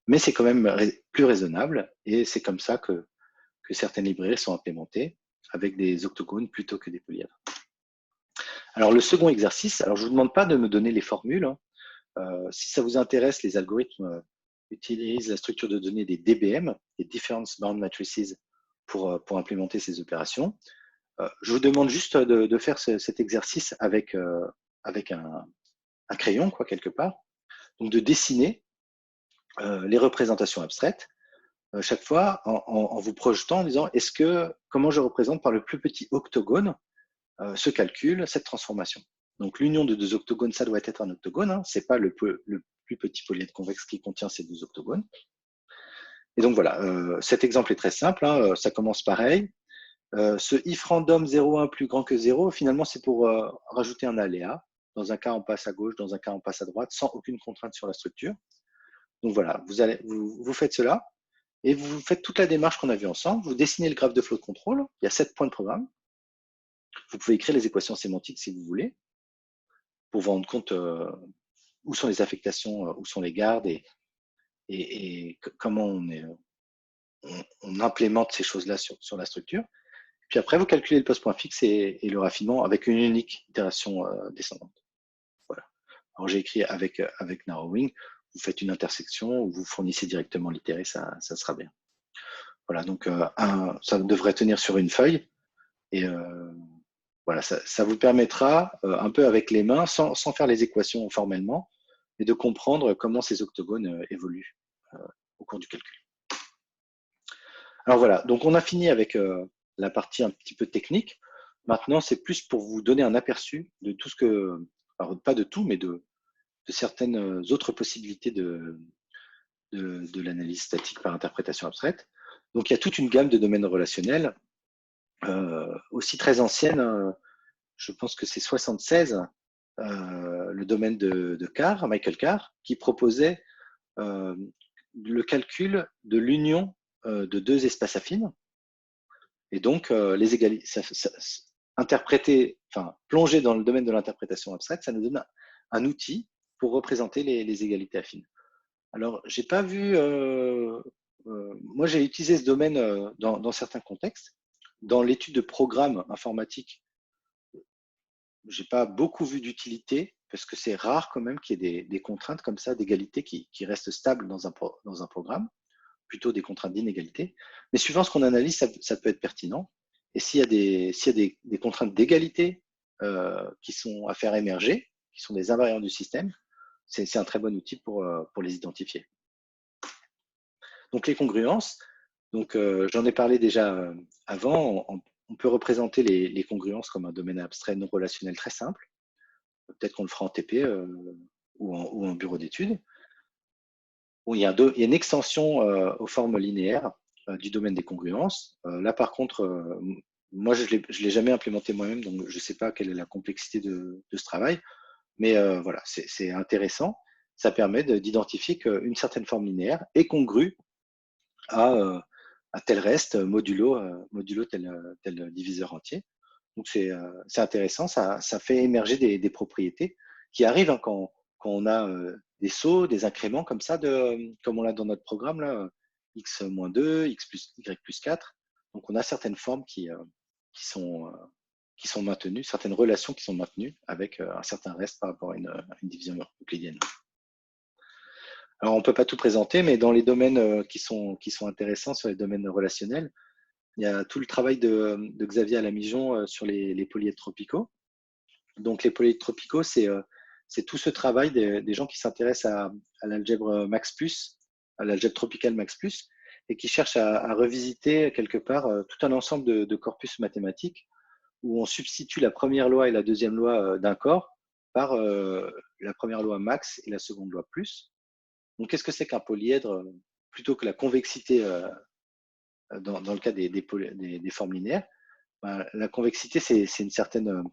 Mais c'est quand même plus raisonnable, et c'est comme ça que certaines librairies sont implémentées, avec des octogones plutôt que des polyèdres. Alors le second exercice, alors je ne vous demande pas de me donner les formules. Si ça vous intéresse, les algorithmes utilisent la structure de données des DBM, des Difference Bound Matrices, pour implémenter ces opérations. Je vous demande juste de faire cet exercice avec un crayon, quoi, quelque part. Donc de dessiner les représentations abstraites chaque fois en vous projetant, en disant comment je représente par le plus petit octogone ce calcul, cette transformation. Donc l'union de deux octogones, ça doit être un octogone, hein, c'est pas le plus petit polyèdre convexe qui contient ces deux octogones. Et donc voilà, cet exemple est très simple, hein, ça commence pareil. Ce if random 0,1 plus grand que 0, finalement c'est pour rajouter un aléa. Dans un cas on passe à gauche, dans un cas on passe à droite, sans aucune contrainte sur la structure. Donc voilà, vous faites cela, et vous faites toute la démarche qu'on a vue ensemble. Vous dessinez le graphe de flow de contrôle, il y a 7 points de programme. Vous pouvez écrire les équations sémantiques si vous voulez, pour vous rendre compte où sont les affectations, où sont les gardes, et comment on implémente ces choses-là sur la structure. Puis après, vous calculez le post-point fixe et le raffinement avec une unique itération descendante. Voilà. Alors j'ai écrit avec narrowing, vous faites une intersection ou vous fournissez directement l'itéré, ça sera bien. Voilà, donc ça devrait tenir sur une feuille, et voilà, ça vous permettra un peu avec les mains, sans faire les équations formellement, et de comprendre comment ces octogones évoluent au cours du calcul. Alors voilà, donc on a fini avec la partie un petit peu technique. Maintenant, c'est plus pour vous donner un aperçu de tout ce que, alors pas de tout, mais de certaines autres possibilités de l'analyse statique par interprétation abstraite. Donc il y a toute une gamme de domaines relationnels, aussi très anciennes. Je pense que c'est 76, le domaine de Carr, Michael Carr, qui proposait le calcul de l'union de deux espaces affines. Et donc, plonger dans le domaine de l'interprétation abstraite, ça nous donne un outil pour représenter les égalités affines. Alors, j'ai pas vu, moi j'ai utilisé ce domaine dans certains contextes. Dans l'étude de programmes informatiques, j'ai pas beaucoup vu d'utilité, parce que c'est rare quand même qu'il y ait des contraintes comme ça d'égalité qui restent stables dans un programme, plutôt des contraintes d'inégalité. Mais suivant ce qu'on analyse, ça peut être pertinent. Et s'il y a des contraintes d'égalité qui sont à faire émerger, qui sont des invariants du système, c'est un très bon outil pour les identifier. Donc les congruences, j'en ai parlé déjà avant, on peut représenter les congruences comme un domaine abstrait non relationnel très simple. Peut-être qu'on le fera en TP ou en bureau d'études. Où il y a une extension aux formes linéaires du domaine des congruences. Là, par contre, moi, je ne l'ai jamais implémenté moi-même, donc je ne sais pas quelle est la complexité de ce travail. Mais voilà, c'est intéressant. Ça permet d'identifier qu'une certaine forme linéaire est congrue à tel reste modulo tel diviseur entier. Donc c'est intéressant, ça fait émerger des propriétés qui arrivent hein, quand on a des sauts, des incréments comme ça, comme on l'a dans notre programme, là, x-2, x plus y plus 4. Donc on a certaines formes qui sont maintenues, certaines relations qui sont maintenues avec un certain reste par rapport à une division euclidienne. Alors on ne peut pas tout présenter, mais dans les domaines qui sont intéressants sur les domaines relationnels, il y a tout le travail de Xavier Alamijon sur les polyèdres tropicaux. Donc les polyèdres tropicaux, c'est tout ce travail des gens qui s'intéressent à l'algèbre max+, à l'algèbre tropicale max+, et qui cherchent à revisiter quelque part tout un ensemble de corpus mathématiques où on substitue la première loi et la deuxième loi d'un corps par la première loi max et la seconde loi plus. Donc qu'est-ce que c'est qu'un polyèdre plutôt que la convexité dans le cas des formes linéaires, ben, la convexité, c'est une certaine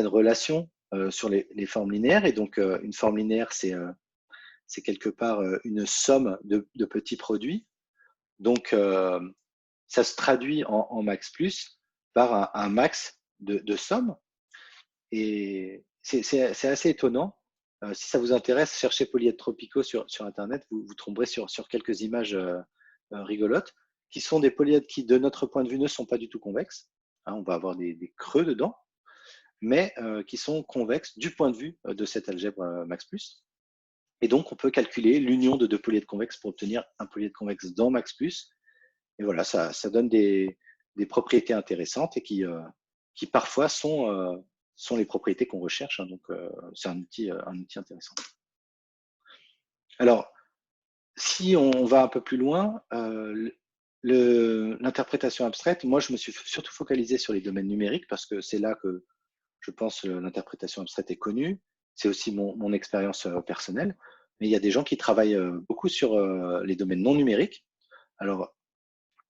relation sur les formes linéaires. Et donc, une forme linéaire, c'est quelque part une somme de petits produits. Donc, ça se traduit en max plus par un max de somme. Et c'est assez étonnant. Si ça vous intéresse, cherchez polyèdres tropicaux sur Internet, vous tomberez sur quelques images rigolotes, qui sont des polyèdres qui, de notre point de vue, ne sont pas du tout convexes. Hein, on va avoir des creux dedans, mais qui sont convexes du point de vue de cette algèbre max plus. Et donc, on peut calculer l'union de deux polyèdres convexes pour obtenir un polyèdre convexe dans max plus. Et voilà, ça donne des propriétés intéressantes et qui parfois sont les propriétés qu'on recherche. Hein, donc, c'est un outil intéressant. Alors, si on va un peu plus loin, l'interprétation abstraite, moi, je me suis surtout focalisé sur les domaines numériques parce que c'est là que je pense l'interprétation abstraite est connue. C'est aussi mon expérience personnelle. Mais il y a des gens qui travaillent beaucoup sur les domaines non numériques. Alors,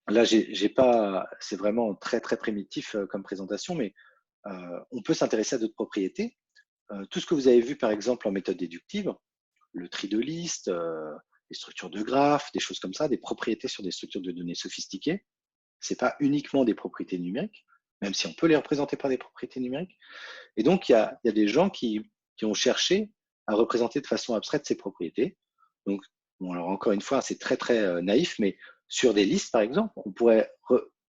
là, c'est vraiment très, très primitif comme présentation, mais on peut s'intéresser à d'autres propriétés. Tout ce que vous avez vu, par exemple, en méthode déductive, le tri de listes, les structures de graphes, des choses comme ça, des propriétés sur des structures de données sophistiquées, ce n'est pas uniquement des propriétés numériques, même si on peut les représenter par des propriétés numériques. Et donc, il y a des gens qui ont cherché à représenter de façon abstraite ces propriétés. Donc, bon, alors encore une fois, c'est très, très naïf, mais sur des listes, par exemple, on pourrait,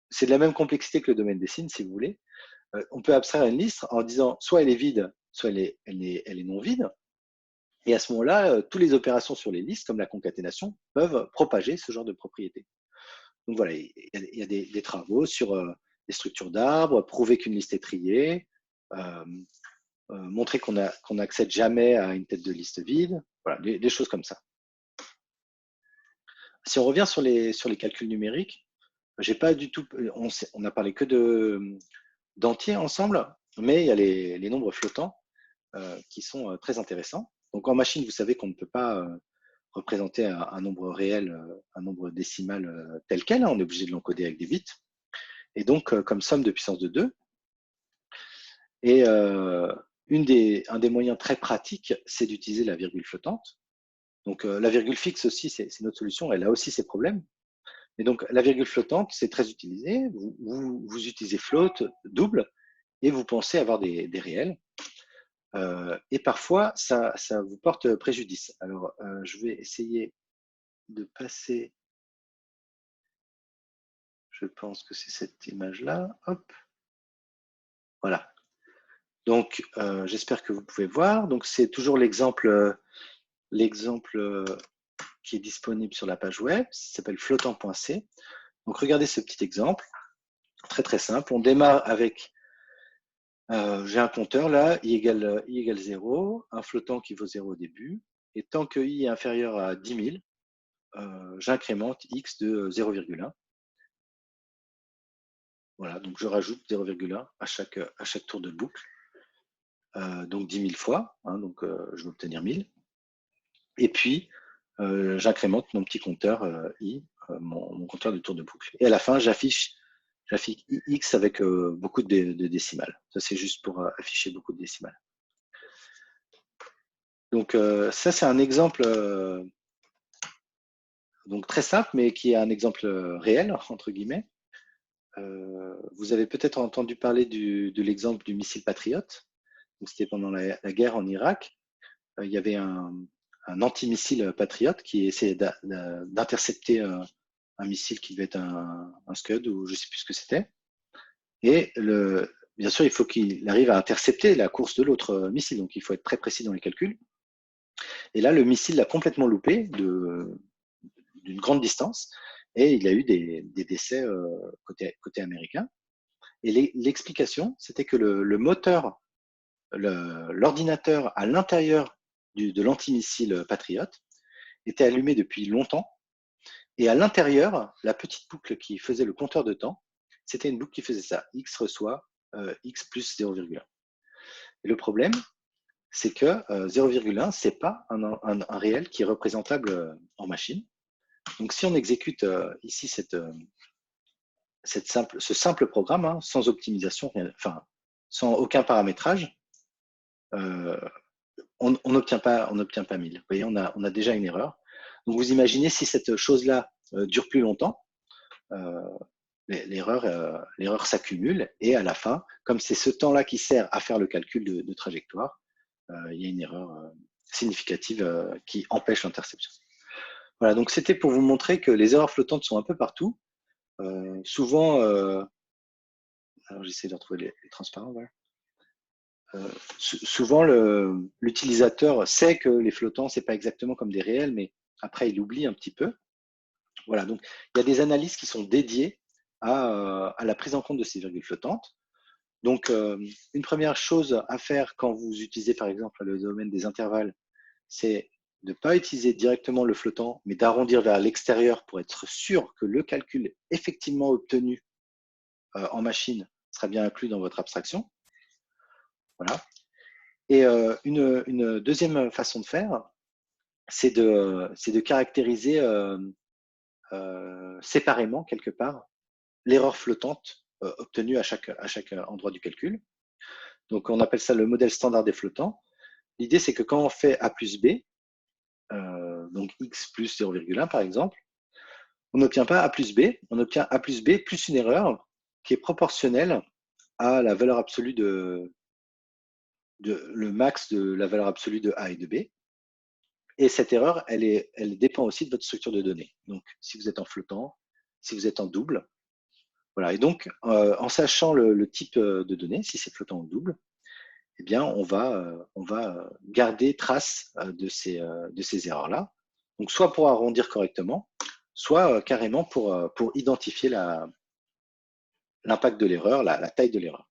c'est de la même complexité que le domaine des signes, si vous voulez. On peut abstraire une liste en disant soit elle est vide, soit elle est non vide. Et à ce moment-là, toutes les opérations sur les listes, comme la concaténation, peuvent propager ce genre de propriétés. Donc voilà, il y a des travaux sur les structures d'arbres, prouver qu'une liste est triée, montrer qu'on n'accède jamais à une tête de liste vide, voilà, des choses comme ça. Si on revient sur les calculs numériques, j'ai pas du tout, on a parlé que d'entiers ensemble, mais il y a les nombres flottants qui sont très intéressants. Donc en machine, vous savez qu'on ne peut pas représenter un nombre réel, un nombre décimal tel quel, hein, on est obligé de l'encoder avec des bits. Et donc, comme somme de puissance de 2. Et un des moyens très pratiques, c'est d'utiliser la virgule flottante. Donc, la virgule fixe aussi, c'est notre solution, elle a aussi ses problèmes. Et donc, la virgule flottante, c'est très utilisé. Vous utilisez float, double, et vous pensez avoir des réels. Et parfois, ça vous porte préjudice. Alors, je vais essayer de passer. Je pense que c'est cette image-là. Hop. Voilà. Donc, j'espère que vous pouvez voir. Donc, c'est toujours l'exemple qui est disponible sur la page web. Ça s'appelle flottant.c. Donc, regardez ce petit exemple. Très, très simple. On démarre avec, j'ai un compteur là, i égale 0, un flottant qui vaut 0 au début. Et tant que i est inférieur à 10 000, j'incrémente x de 0,1. Voilà, donc je rajoute 0,1 à chaque tour de boucle. Donc 10 000 fois, hein, donc je vais obtenir 1000. Et puis, j'incrémente mon petit compteur i, mon compteur de tour de boucle. Et à la fin, j'affiche x avec beaucoup de décimales. Ça, c'est juste pour afficher beaucoup de décimales. Donc, ça, c'est un exemple donc très simple, mais qui est un exemple réel, entre guillemets. Vous avez peut-être entendu parler de l'exemple du missile Patriot. C'était pendant la guerre en Irak. Il y avait un antimissile Patriot qui essayait d'intercepter un missile qui devait être un Scud ou je ne sais plus ce que c'était. Et bien sûr, il faut qu'il arrive à intercepter la course de l'autre missile. Donc, il faut être très précis dans les calculs. Et là, le missile l'a complètement loupé d'une grande distance et il a eu des décès côté américain. Et l'explication, c'était que le moteur, l'ordinateur à l'intérieur de l'antimissile Patriot était allumé depuis longtemps. Et à l'intérieur, la petite boucle qui faisait le compteur de temps, c'était une boucle qui faisait ça. X reçoit x plus 0,1. Et le problème, c'est que 0,1, ce n'est pas un réel qui est représentable en machine. Donc, si on exécute ici ce simple programme, hein, sans optimisation, enfin, sans aucun paramétrage, on n'obtient pas 1000. Vous voyez, on a déjà une erreur. Donc, vous imaginez si cette chose-là dure plus longtemps, l'erreur s'accumule et à la fin, comme c'est ce temps-là qui sert à faire le calcul de trajectoire, il y a une erreur significative qui empêche l'interception. Voilà, donc c'était pour vous montrer que les erreurs flottantes sont un peu partout. Souvent, alors j'essaie de retrouver les transparents. Voilà. Souvent, l'utilisateur sait que les flottants, c'est pas exactement comme des réels, mais après, il oublie un petit peu. Voilà, donc il y a des analyses qui sont dédiées à la prise en compte de ces virgules flottantes. Donc, une première chose à faire quand vous utilisez, par exemple, le domaine des intervalles, c'est de ne pas utiliser directement le flottant, mais d'arrondir vers l'extérieur pour être sûr que le calcul effectivement obtenu en machine sera bien inclus dans votre abstraction. Voilà. Et une deuxième façon de faire, c'est de caractériser séparément, quelque part, l'erreur flottante obtenue à chaque endroit du calcul. Donc, on appelle ça le modèle standard des flottants. L'idée, c'est que quand on fait A plus B, donc x plus 0,1 par exemple, on n'obtient pas A plus B, on obtient A plus B plus une erreur qui est proportionnelle à la valeur absolue le max de la valeur absolue de A et de B. Et cette erreur, elle dépend aussi de votre structure de données. Donc, si vous êtes en flottant, si vous êtes en double. Voilà. Et donc, en sachant le type de données, si c'est flottant ou double, eh bien, on va garder trace de ces erreurs-là. Donc, soit pour arrondir correctement, soit carrément pour identifier l'impact de l'erreur, la taille de l'erreur.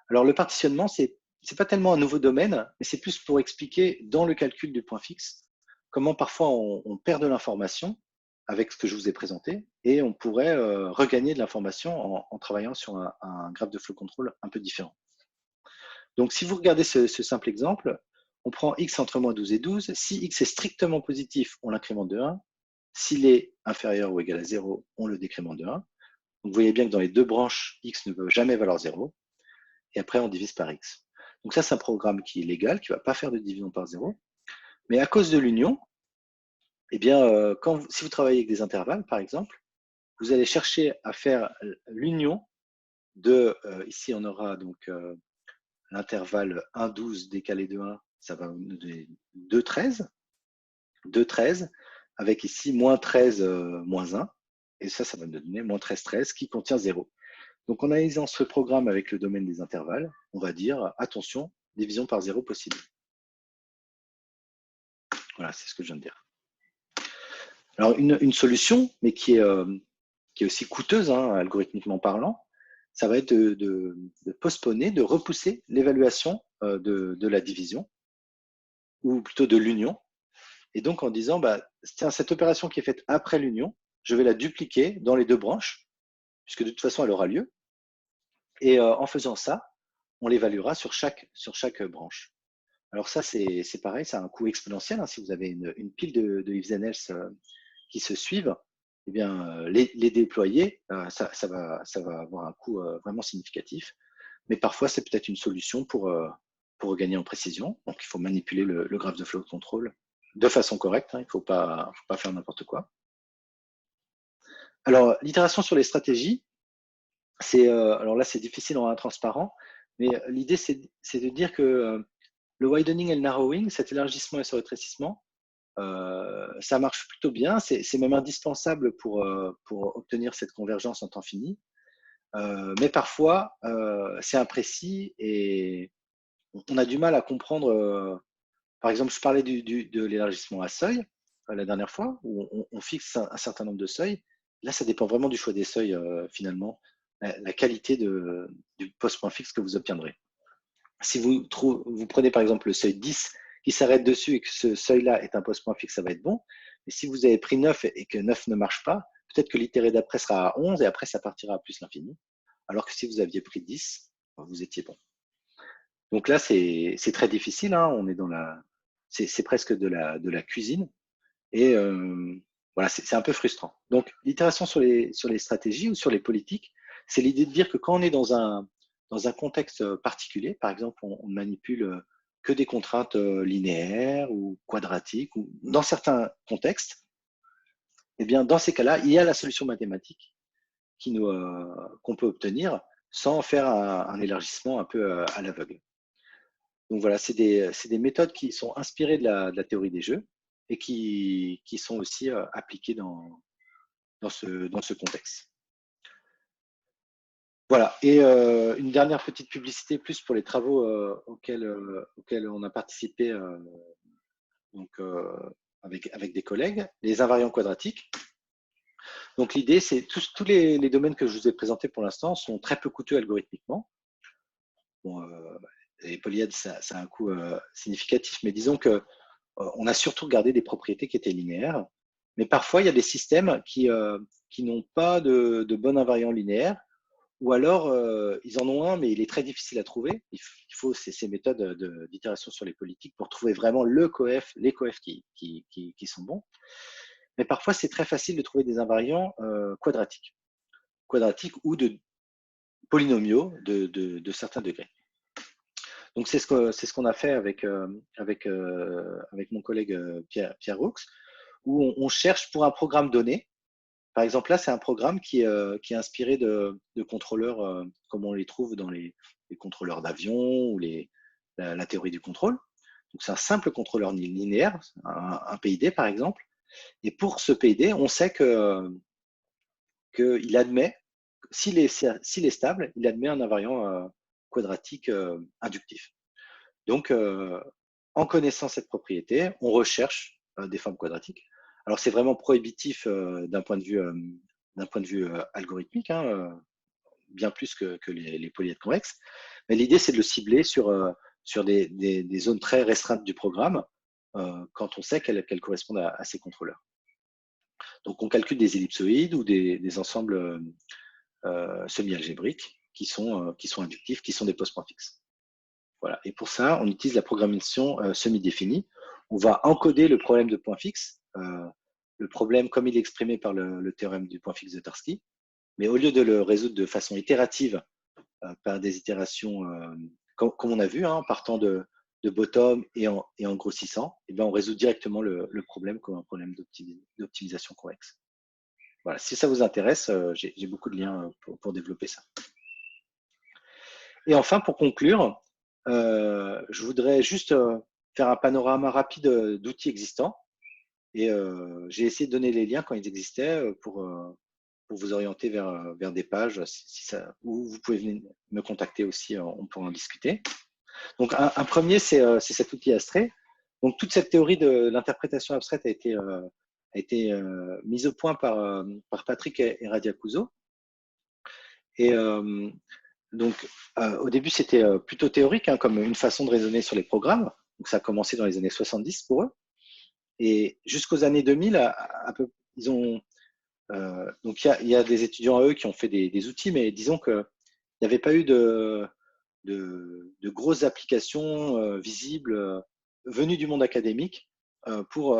Alors, le partitionnement, c'est pas tellement un nouveau domaine, mais c'est plus pour expliquer dans le calcul du point fixe comment parfois on perd de l'information avec ce que je vous ai présenté et on pourrait regagner de l'information en travaillant sur un graphe de flow control un peu différent. Donc, si vous regardez ce simple exemple, on prend x entre moins 12 et 12. Si x est strictement positif, on l'incrémente de 1. S'il est inférieur ou égal à 0, on le décrémente de 1. Donc, vous voyez bien que dans les deux branches, x ne peut jamais valoir 0. Et après, on divise par x. Donc ça, c'est un programme qui est légal, qui ne va pas faire de division par 0. Mais à cause de l'union, eh bien, si vous travaillez avec des intervalles, par exemple, vous allez chercher à faire l'union de, ici on aura donc l'intervalle 1,12 décalé de 1, ça va nous donner 2,13, 2,13, avec ici moins 13, moins 1, et ça va nous donner moins 13, 13, qui contient 0. Donc en analysant ce programme avec le domaine des intervalles, on va dire, attention, division par 0 possible. Voilà, c'est ce que je viens de dire. Alors une solution, mais qui est aussi coûteuse, hein, algorithmiquement parlant, ça va être de postponer, de repousser l'évaluation de la division, ou plutôt de l'union. Et donc en disant, bah, tiens, cette opération qui est faite après l'union, je vais la dupliquer dans les deux branches, puisque de toute façon, elle aura lieu. Et en faisant ça, on l'évaluera sur chaque branche. Alors ça, c'est pareil, ça a un coût exponentiel. Hein, si vous avez une pile de ifs and else qui se suivent, eh bien, les déployer, ça va avoir un coût vraiment significatif. Mais parfois, c'est peut-être une solution pour gagner en précision. Donc, il faut manipuler le graphe de flow control de façon correcte. Hein, il ne faut pas faire n'importe quoi. Alors, l'itération sur les stratégies, alors là, c'est difficile en transparent, mais l'idée, c'est de dire que le widening et le narrowing, cet élargissement et ce rétrécissement, ça marche plutôt bien. C'est même indispensable pour obtenir cette convergence en temps fini. Mais parfois, c'est imprécis et on a du mal à comprendre. Par exemple, je parlais de l'élargissement à seuil la dernière fois, où on fixe un certain nombre de seuils. Là, ça dépend vraiment du choix des seuils, finalement, la qualité du post-point fixe que vous obtiendrez. Si vous prenez par exemple le seuil 10 qui s'arrête dessus et que ce seuil-là est un post-point fixe, ça va être bon. Mais si vous avez pris 9 et que 9 ne marche pas, peut-être que l'itéré d'après sera à 11 et après ça partira à plus l'infini. Alors que si vous aviez pris 10, vous étiez bon. Donc là, c'est très difficile, hein, on est dans c'est presque de la cuisine. Et voilà, c'est un peu frustrant. Donc, l'itération sur les stratégies ou sur les politiques, c'est l'idée de dire que quand on est dans un contexte particulier, par exemple, on ne manipule que des contraintes linéaires ou quadratiques, ou dans certains contextes, eh bien, dans ces cas-là, il y a la solution mathématique qu'on peut obtenir sans faire un élargissement un peu à l'aveugle. Donc voilà, c'est des méthodes qui sont inspirées de la théorie des jeux et qui sont aussi appliquées dans ce contexte. Voilà, et une dernière petite publicité plus pour les travaux auxquels on a participé donc, avec des collègues, les invariants quadratiques. Donc l'idée, c'est tous les domaines que je vous ai présentés pour l'instant sont très peu coûteux algorithmiquement. Bon, les polyèdres, ça a un coût significatif, mais disons que on a surtout regardé des propriétés qui étaient linéaires. Mais parfois, il y a des systèmes qui n'ont pas de bon invariant linéaire, ou alors ils en ont un, mais il est très difficile à trouver. Il faut ces méthodes d'itération sur les politiques pour trouver vraiment les coefs qui sont bons. Mais parfois, c'est très facile de trouver des invariants quadratiques ou de polynomiaux de certains degrés. Donc, c'est ce qu'on a fait avec mon collègue Pierre Roux, où on cherche pour un programme donné. Par exemple, là, c'est un programme qui est inspiré de contrôleurs comme on les trouve dans les contrôleurs d'avion ou la théorie du contrôle. Donc, c'est un simple contrôleur linéaire, un PID par exemple. Et pour ce PID, on sait qu'il admet, s'il est stable, il admet un invariant quadratique inductif. Donc, en connaissant cette propriété, on recherche des formes quadratiques. Alors, c'est vraiment prohibitif d'un point de vue algorithmique, hein, bien plus que les polyèdres convexes. Mais l'idée, c'est de le cibler sur des zones très restreintes du programme quand on sait qu'elles correspondent à ces contrôleurs. Donc, on calcule des ellipsoïdes ou des ensembles semi-algébriques qui sont inductifs, qui sont des post-points fixes. Voilà. Et pour ça, on utilise la programmation semi-définie. On va encoder le problème de point fixe, le problème comme il est exprimé par le théorème du point fixe de Tarski, mais au lieu de le résoudre de façon itérative par des itérations, comme on a vu, hein, partant de bottom et en grossissant, et bien on résout directement le problème comme un problème d'optimisation convexe. Voilà. Si ça vous intéresse, j'ai beaucoup de liens pour développer ça. Et enfin, pour conclure, je voudrais juste faire un panorama rapide d'outils existants. Et j'ai essayé de donner les liens quand ils existaient pour vous orienter vers des pages où vous pouvez venir me contacter aussi, on pourra en discuter. Donc, un premier, c'est cet outil Astray. Donc, toute cette théorie de l'interprétation abstraite a été mise au point par Patrick et Radia Kuzo. Et donc, au début, c'était plutôt théorique, hein, comme une façon de raisonner sur les programmes. Donc, ça a commencé dans les années 70 pour eux. Et jusqu'aux années 2000, ils ont. Donc, il y a des étudiants à eux qui ont fait des outils, mais disons qu'il n'y avait pas eu de grosses applications visibles venues du monde académique pour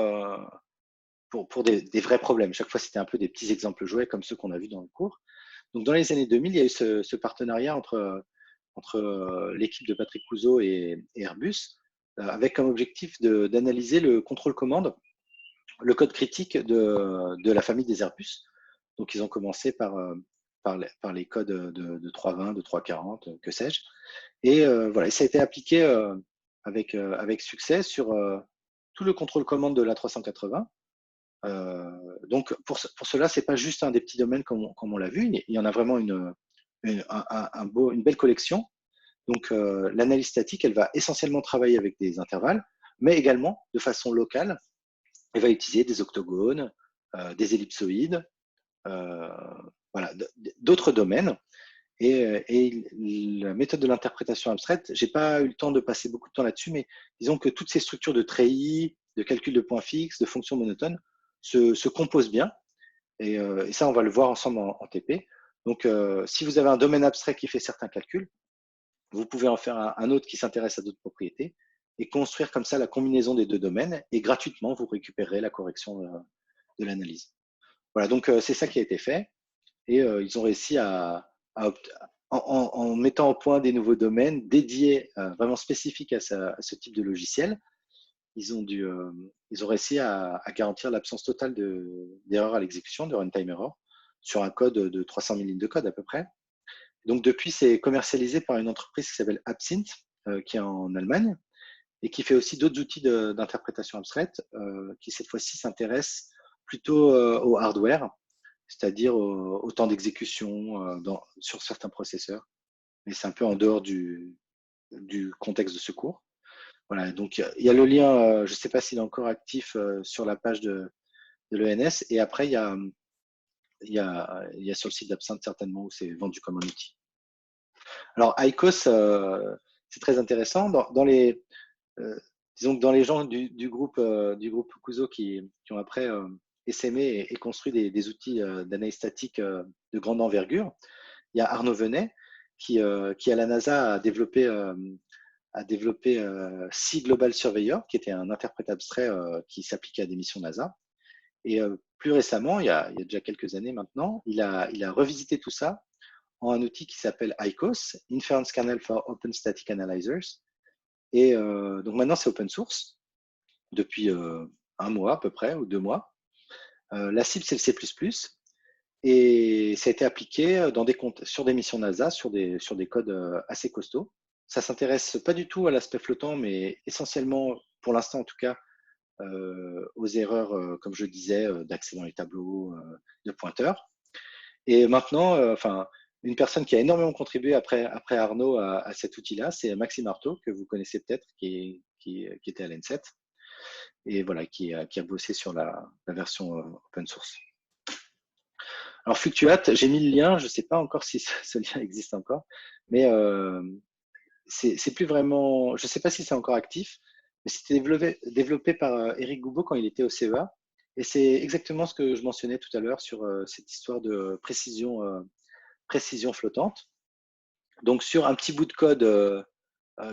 des vrais problèmes. Chaque fois, c'était un peu des petits exemples jouets comme ceux qu'on a vus dans le cours. Donc, dans les années 2000, il y a eu ce partenariat entre l'équipe de Patrick Couzeau et Airbus, avec comme objectif d'analyser le contrôle-commande, le code critique de la famille des Airbus. Donc, ils ont commencé par les codes de 320, de 340, que sais-je. Et voilà, et ça a été appliqué avec succès sur tout le contrôle-commande de l'A380. Donc, pour cela, ce n'est pas juste un des petits domaines comme on l'a vu, il y en a vraiment une belle collection. Donc, l'analyse statique, elle va essentiellement travailler avec des intervalles, mais également de façon locale. Elle va utiliser des octogones, des ellipsoïdes, voilà, d'autres domaines. Et la méthode de l'interprétation abstraite, je n'ai pas eu le temps de passer beaucoup de temps là-dessus, mais disons que toutes ces structures de treillis, de calcul de points fixes, de fonctions monotones, se composent bien. Et ça, on va le voir ensemble en TP. Donc, si vous avez un domaine abstrait qui fait certains calculs, vous pouvez en faire un autre qui s'intéresse à d'autres propriétés et construire comme ça la combinaison des deux domaines et gratuitement, vous récupérerez la correction de l'analyse. Voilà, donc c'est ça qui a été fait et ils ont réussi en mettant au point des nouveaux domaines dédiés, vraiment spécifiques à ce type de logiciel, ils ont réussi à garantir l'absence totale d'erreurs à l'exécution, de runtime error, sur un code de 300 000 lignes de code à peu près. Donc depuis, c'est commercialisé par une entreprise qui s'appelle Absinthe, qui est en Allemagne, et qui fait aussi d'autres outils d'interprétation abstraite, qui cette fois-ci s'intéressent plutôt au hardware, c'est-à-dire au temps d'exécution sur certains processeurs. Mais c'est un peu en dehors du contexte de ce cours. Voilà, donc il y a le lien, je ne sais pas s'il est encore actif sur la page de l'ENS, et après il y a sur le site d'Absinthe certainement où c'est vendu comme un outil. Alors ICOS, c'est très intéressant. Disons que dans les gens du groupe Kuzo qui ont après essaimé et construit des outils d'analyse statique de grande envergure, il y a Arnaud Venet qui à la NASA a développé C Global Surveyor, qui était un interprète abstrait qui s'appliquait à des missions NASA. Et plus récemment, il y a déjà quelques années maintenant, il a revisité tout ça en un outil qui s'appelle ICOS, Inference Kernel for Open Static Analyzers. Et donc maintenant, c'est open source depuis un mois à peu près, ou 2 mois. La cible, c'est le C++. Et ça a été appliqué sur des missions NASA, sur des codes assez costauds. Ça s'intéresse pas du tout à l'aspect flottant, mais essentiellement, pour l'instant en tout cas, aux erreurs, comme je disais, d'accès dans les tableaux, de pointeurs. Et maintenant, une personne qui a énormément contribué après Arnaud à cet outil-là, c'est Maxime Artaud, que vous connaissez peut-être, qui était à l'ENSET, et voilà, qui a bossé sur la version open source. Alors Fluctuate, j'ai mis le lien, je ne sais pas encore si ce lien existe encore, mais c'est plus vraiment, je ne sais pas si c'est encore actif, mais c'était développé par Éric Goubeau quand il était au CEA, et c'est exactement ce que je mentionnais tout à l'heure sur cette histoire de précision flottante. Donc sur un petit bout de code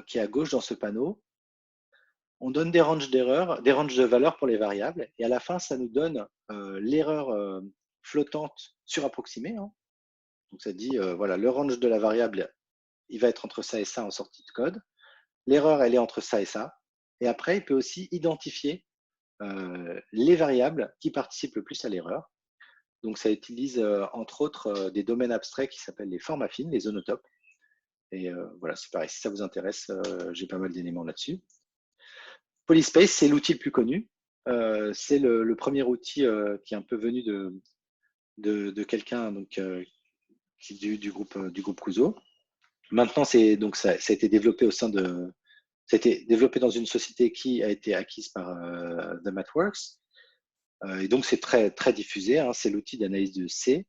qui est à gauche dans ce panneau, on donne des ranges d'erreurs, des ranges de valeurs pour les variables, et à la fin, ça nous donne l'erreur flottante surapproximée. Hein. Donc ça dit, voilà, le range de la variable, il va être entre ça et ça en sortie de code. L'erreur, elle est entre ça et ça. Et après, il peut aussi identifier les variables qui participent le plus à l'erreur. Donc ça utilise entre autres des domaines abstraits qui s'appellent les formes affines, les zonotopes. Et voilà, c'est pareil, si ça vous intéresse, j'ai pas mal d'éléments là-dessus. Polyspace, c'est l'outil le plus connu. C'est le premier outil qui est un peu venu de quelqu'un du groupe Kuzo. Maintenant, ça a été développé ça a été développé dans une société qui a été acquise par The Mathworks. Et donc, c'est très, très diffusé. Hein. C'est l'outil d'analyse de C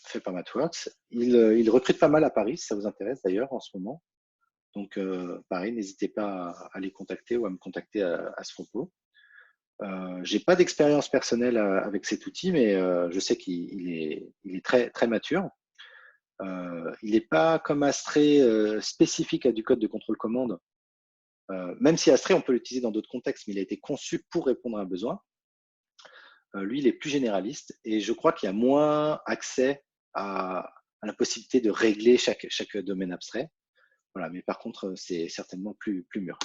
fait par Mathworks. Il recrute pas mal à Paris, si ça vous intéresse d'ailleurs en ce moment. Donc, pareil, n'hésitez pas à les contacter ou à me contacter à ce propos. J'ai pas d'expérience personnelle avec cet outil, mais je sais qu'il est très, très mature. Il n'est pas comme Astray spécifique à du code de contrôle-commande. Même si Astray, on peut l'utiliser dans d'autres contextes, mais il a été conçu pour répondre à un besoin. Lui, il est plus généraliste et je crois qu'il y a moins accès à la possibilité de régler chaque domaine abstrait. Voilà, mais par contre, c'est certainement plus mûr.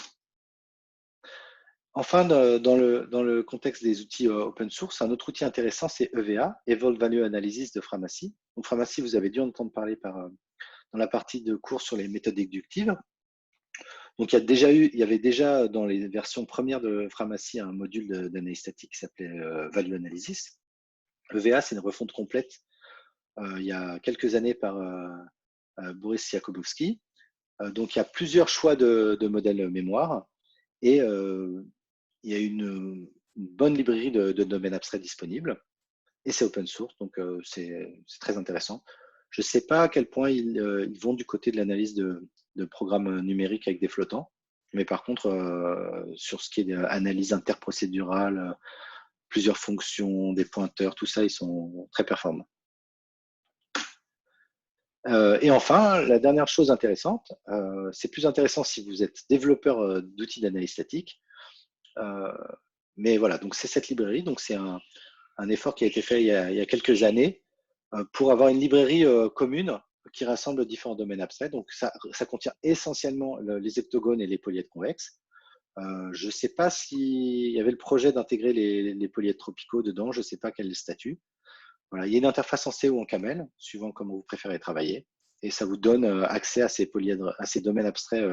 Enfin, dans le contexte des outils open source, un autre outil intéressant, c'est EVA, Evolved Value Analysis de Framassi. Donc, Framassi, vous avez dû entendre parler dans la partie de cours sur les méthodes déductives. Donc, il y avait déjà dans les versions premières de Framassi un module d'analyse statique qui s'appelait Value Analysis. EVA, c'est une refonte complète il y a quelques années par Boris Jakubowski. Donc, il y a plusieurs choix de modèles mémoire et il y a une bonne librairie de domaines abstraits disponible et c'est open source, donc c'est très intéressant. Je ne sais pas à quel point ils vont du côté de l'analyse de programmes numériques avec des flottants, mais par contre, sur ce qui est analyse interprocédurale, plusieurs fonctions, des pointeurs, tout ça, ils sont très performants. Et enfin, la dernière chose intéressante, c'est plus intéressant si vous êtes développeur d'outils d'analyse statique. Mais voilà, donc c'est cette librairie. Donc c'est un effort qui a été fait il y a quelques années pour avoir une librairie commune qui rassemble différents domaines abstraits. Donc ça contient essentiellement les heptagones et les polyèdres convexes. Je ne sais pas s'il y avait le projet d'intégrer les polyèdres tropicaux dedans, je ne sais pas quel est le statut. Voilà, il y a une interface en C ou en camel, suivant comment vous préférez travailler, et ça vous donne accès à ces polyèdres, à ces domaines abstraits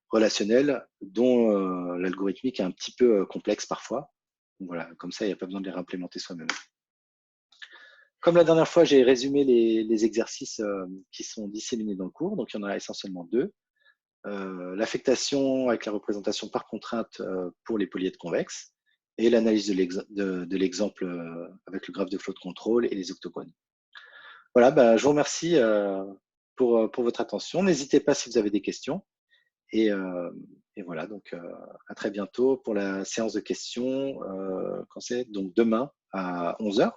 relationnels dont l'algorithmique est un petit peu complexe parfois. Donc voilà, comme ça, il n'y a pas besoin de les réimplémenter soi-même. Comme la dernière fois, j'ai résumé les exercices qui sont disséminés dans le cours, donc il y en a essentiellement deux. L'affectation avec la représentation par contrainte pour les polyèdres convexes et l'analyse de l'exemple avec le graphe de flow de contrôle et les octogones. Voilà, bah, je vous remercie pour votre attention. N'hésitez pas si vous avez des questions. Et voilà, donc à très bientôt pour la séance de questions. Quand c'est donc demain à 11h,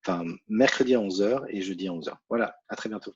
enfin mercredi à 11h et jeudi à 11h. Voilà, à très bientôt.